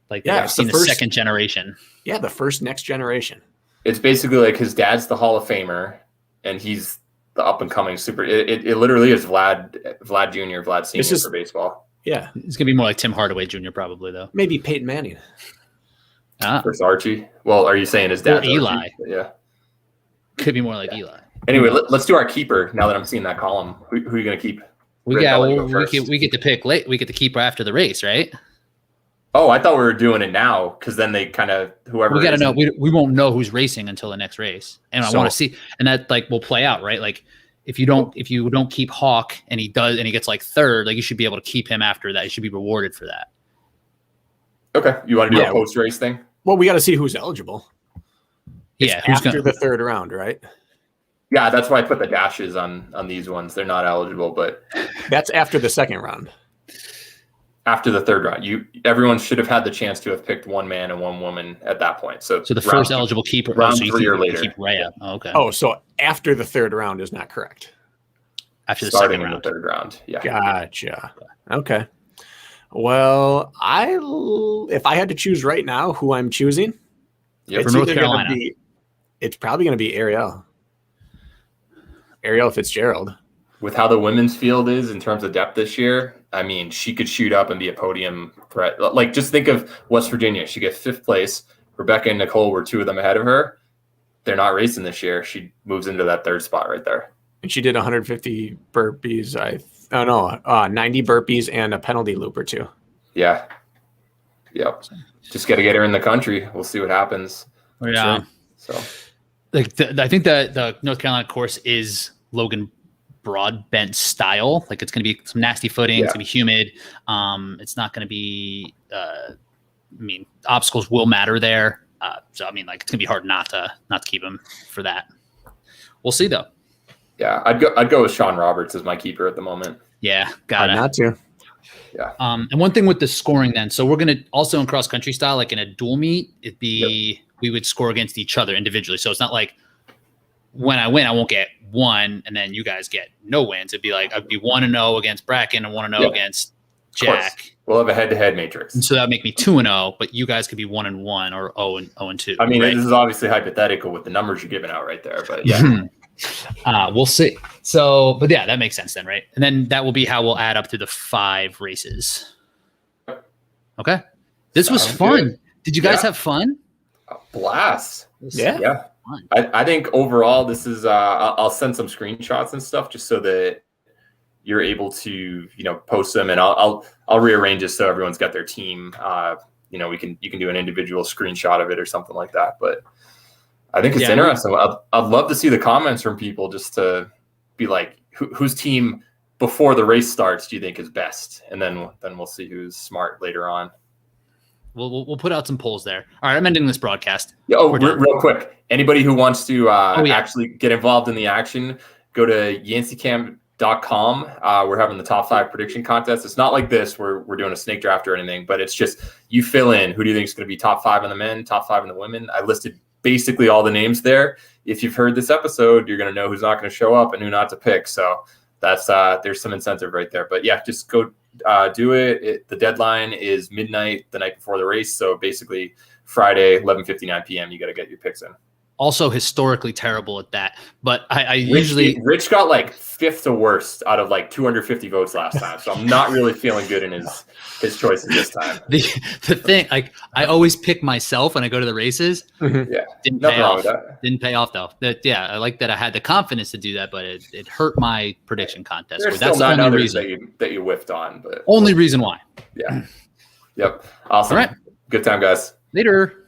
Speaker 1: Like,
Speaker 3: Yeah,
Speaker 1: I've seen the second generation.
Speaker 3: Yeah, the first next generation.
Speaker 2: It's basically like his dad's the Hall of Famer, and he's the up and coming super. It literally is Vlad Jr., Vlad Sr. for baseball.
Speaker 3: Yeah.
Speaker 1: It's gonna be more like Tim Hardaway Jr. probably though.
Speaker 3: Maybe Peyton Manning.
Speaker 2: Versus Archie. Well, are you saying his dad's
Speaker 1: Eli?
Speaker 2: Archie? Yeah.
Speaker 1: Could be more like Eli.
Speaker 2: Anyway, let's do our keeper now that I'm seeing that column. Who are you gonna keep?
Speaker 1: We get to pick late. We get to keep after the race, right?
Speaker 2: Oh, I thought we were doing it now because then they kind of whoever.
Speaker 1: We got to know. We won't know who's racing until the next race, and I want to see, and that like will play out, right? Like if you don't keep Hawk and he gets like third, like you should be able to keep him after that. You should be rewarded for that.
Speaker 2: Okay, you want to do a post race thing?
Speaker 3: Well, we got to see who's eligible.
Speaker 1: Yeah,
Speaker 3: It's after the third round, right?
Speaker 2: Yeah, that's why I put the dashes on these ones. They're not eligible, but
Speaker 3: That's after the second round.
Speaker 2: after the third round, everyone should have had the chance to have picked one man and one woman at that point. So
Speaker 1: the first eligible keeper.
Speaker 2: Round
Speaker 1: so you
Speaker 2: 3 or later.
Speaker 1: keep Rhea. Oh, okay.
Speaker 3: Oh, so after the third round is not correct.
Speaker 1: After the
Speaker 2: Starting
Speaker 1: second
Speaker 2: in
Speaker 1: round.
Speaker 2: the third round. Yeah.
Speaker 3: Gotcha. Okay. Well, if I had to choose right now who I'm choosing,
Speaker 2: Yep.
Speaker 1: For North
Speaker 3: either gonna
Speaker 1: Carolina.
Speaker 3: it's probably going to be Ariel Fitzgerald.
Speaker 2: With how the women's field is in terms of depth this year, I mean, she could shoot up and be a podium threat. Like, just think of West Virginia. She gets 5th place. Rebecca and Nicole were 2 of them ahead of her. They're not racing this year. She moves into that 3rd spot right there.
Speaker 3: And she did 150 burpees. 90 burpees and a penalty loop or 2.
Speaker 2: Yeah. Yep. Just got to get her in the country. We'll see what happens.
Speaker 1: Yeah.
Speaker 2: So,
Speaker 1: I think that the North Carolina course is Logan Broadbent style. Like, it's going to be some nasty footing. It's going to be humid. It's not going to be. Obstacles will matter there. So I mean, like, it's going to be hard not to keep him for that. We'll see though.
Speaker 2: yeah, I'd go with Sean Roberts as my keeper at the moment.
Speaker 1: Yeah, got it.
Speaker 3: Not to.
Speaker 2: Yeah.
Speaker 1: And one thing with the scoring then, so we're going to also in cross country style, like in a dual meet, we would score against each other individually. So it's not like when I win, I won't get 1 and then you guys get no wins. It'd be like, I'd be 1-0 against Brakken and 1-0 against Jack.
Speaker 2: We'll have a head-to-head matrix.
Speaker 1: And so that would make me 2-0, but you guys could be 1-1 or 0-2.
Speaker 2: I mean,
Speaker 1: right?
Speaker 2: this is obviously hypothetical with the numbers you're giving out right there, but yeah.
Speaker 1: We'll see. So, but yeah, that makes sense then, right? And then that will be how we'll add up to the 5 races. Okay. This was
Speaker 2: Sounds
Speaker 1: fun.
Speaker 2: good.
Speaker 1: Did you guys have fun?
Speaker 2: Blast.
Speaker 3: Yeah.
Speaker 2: Yeah.
Speaker 1: Fun.
Speaker 2: I think overall this is I'll send some screenshots and stuff just so that you're able to post them, and I'll rearrange it so everyone's got their team. You can do an individual screenshot of it or something like that. But I think it's interesting. I'd love to see the comments from people just to be like, whose team before the race starts do you think is best, and then we'll see who's smart later on.
Speaker 1: We'll put out some polls there. All right, I'm ending this broadcast.
Speaker 2: Yeah, real quick. Anybody who wants to actually get involved in the action, go to yancycamp.com. We're having the top 5 prediction contest. It's not like this where we're doing a snake draft or anything, but it's just you fill in who do you think is going to be top 5 in the men, top 5 in the women. I listed basically all the names there. If you've heard this episode, you're going to know who's not going to show up and who not to pick. So that's there's some incentive right there. But yeah, just go do it. The deadline is midnight the night before the race. So basically Friday, 11:59 p.m. You got to get your picks in.
Speaker 1: Also historically terrible at that, but I usually
Speaker 2: Rich got like 5th to worst out of like 250 votes last time, so I'm not really feeling good in his choices this time.
Speaker 1: The thing, like, I always pick myself when I go to the races.
Speaker 3: Mm-hmm.
Speaker 2: Yeah,
Speaker 1: Didn't
Speaker 2: nothing
Speaker 1: pay
Speaker 2: wrong
Speaker 1: off.
Speaker 2: with that.
Speaker 1: Didn't pay off though. I like that I had the confidence to do that, but it hurt my prediction contest.
Speaker 2: There's
Speaker 1: That's
Speaker 2: still
Speaker 1: the
Speaker 2: 9
Speaker 1: only
Speaker 2: others
Speaker 1: reason.
Speaker 2: that you whiffed on, but
Speaker 1: Only reason why.
Speaker 2: yeah, yep, awesome.
Speaker 1: All right.
Speaker 2: Good time, guys.
Speaker 1: Later.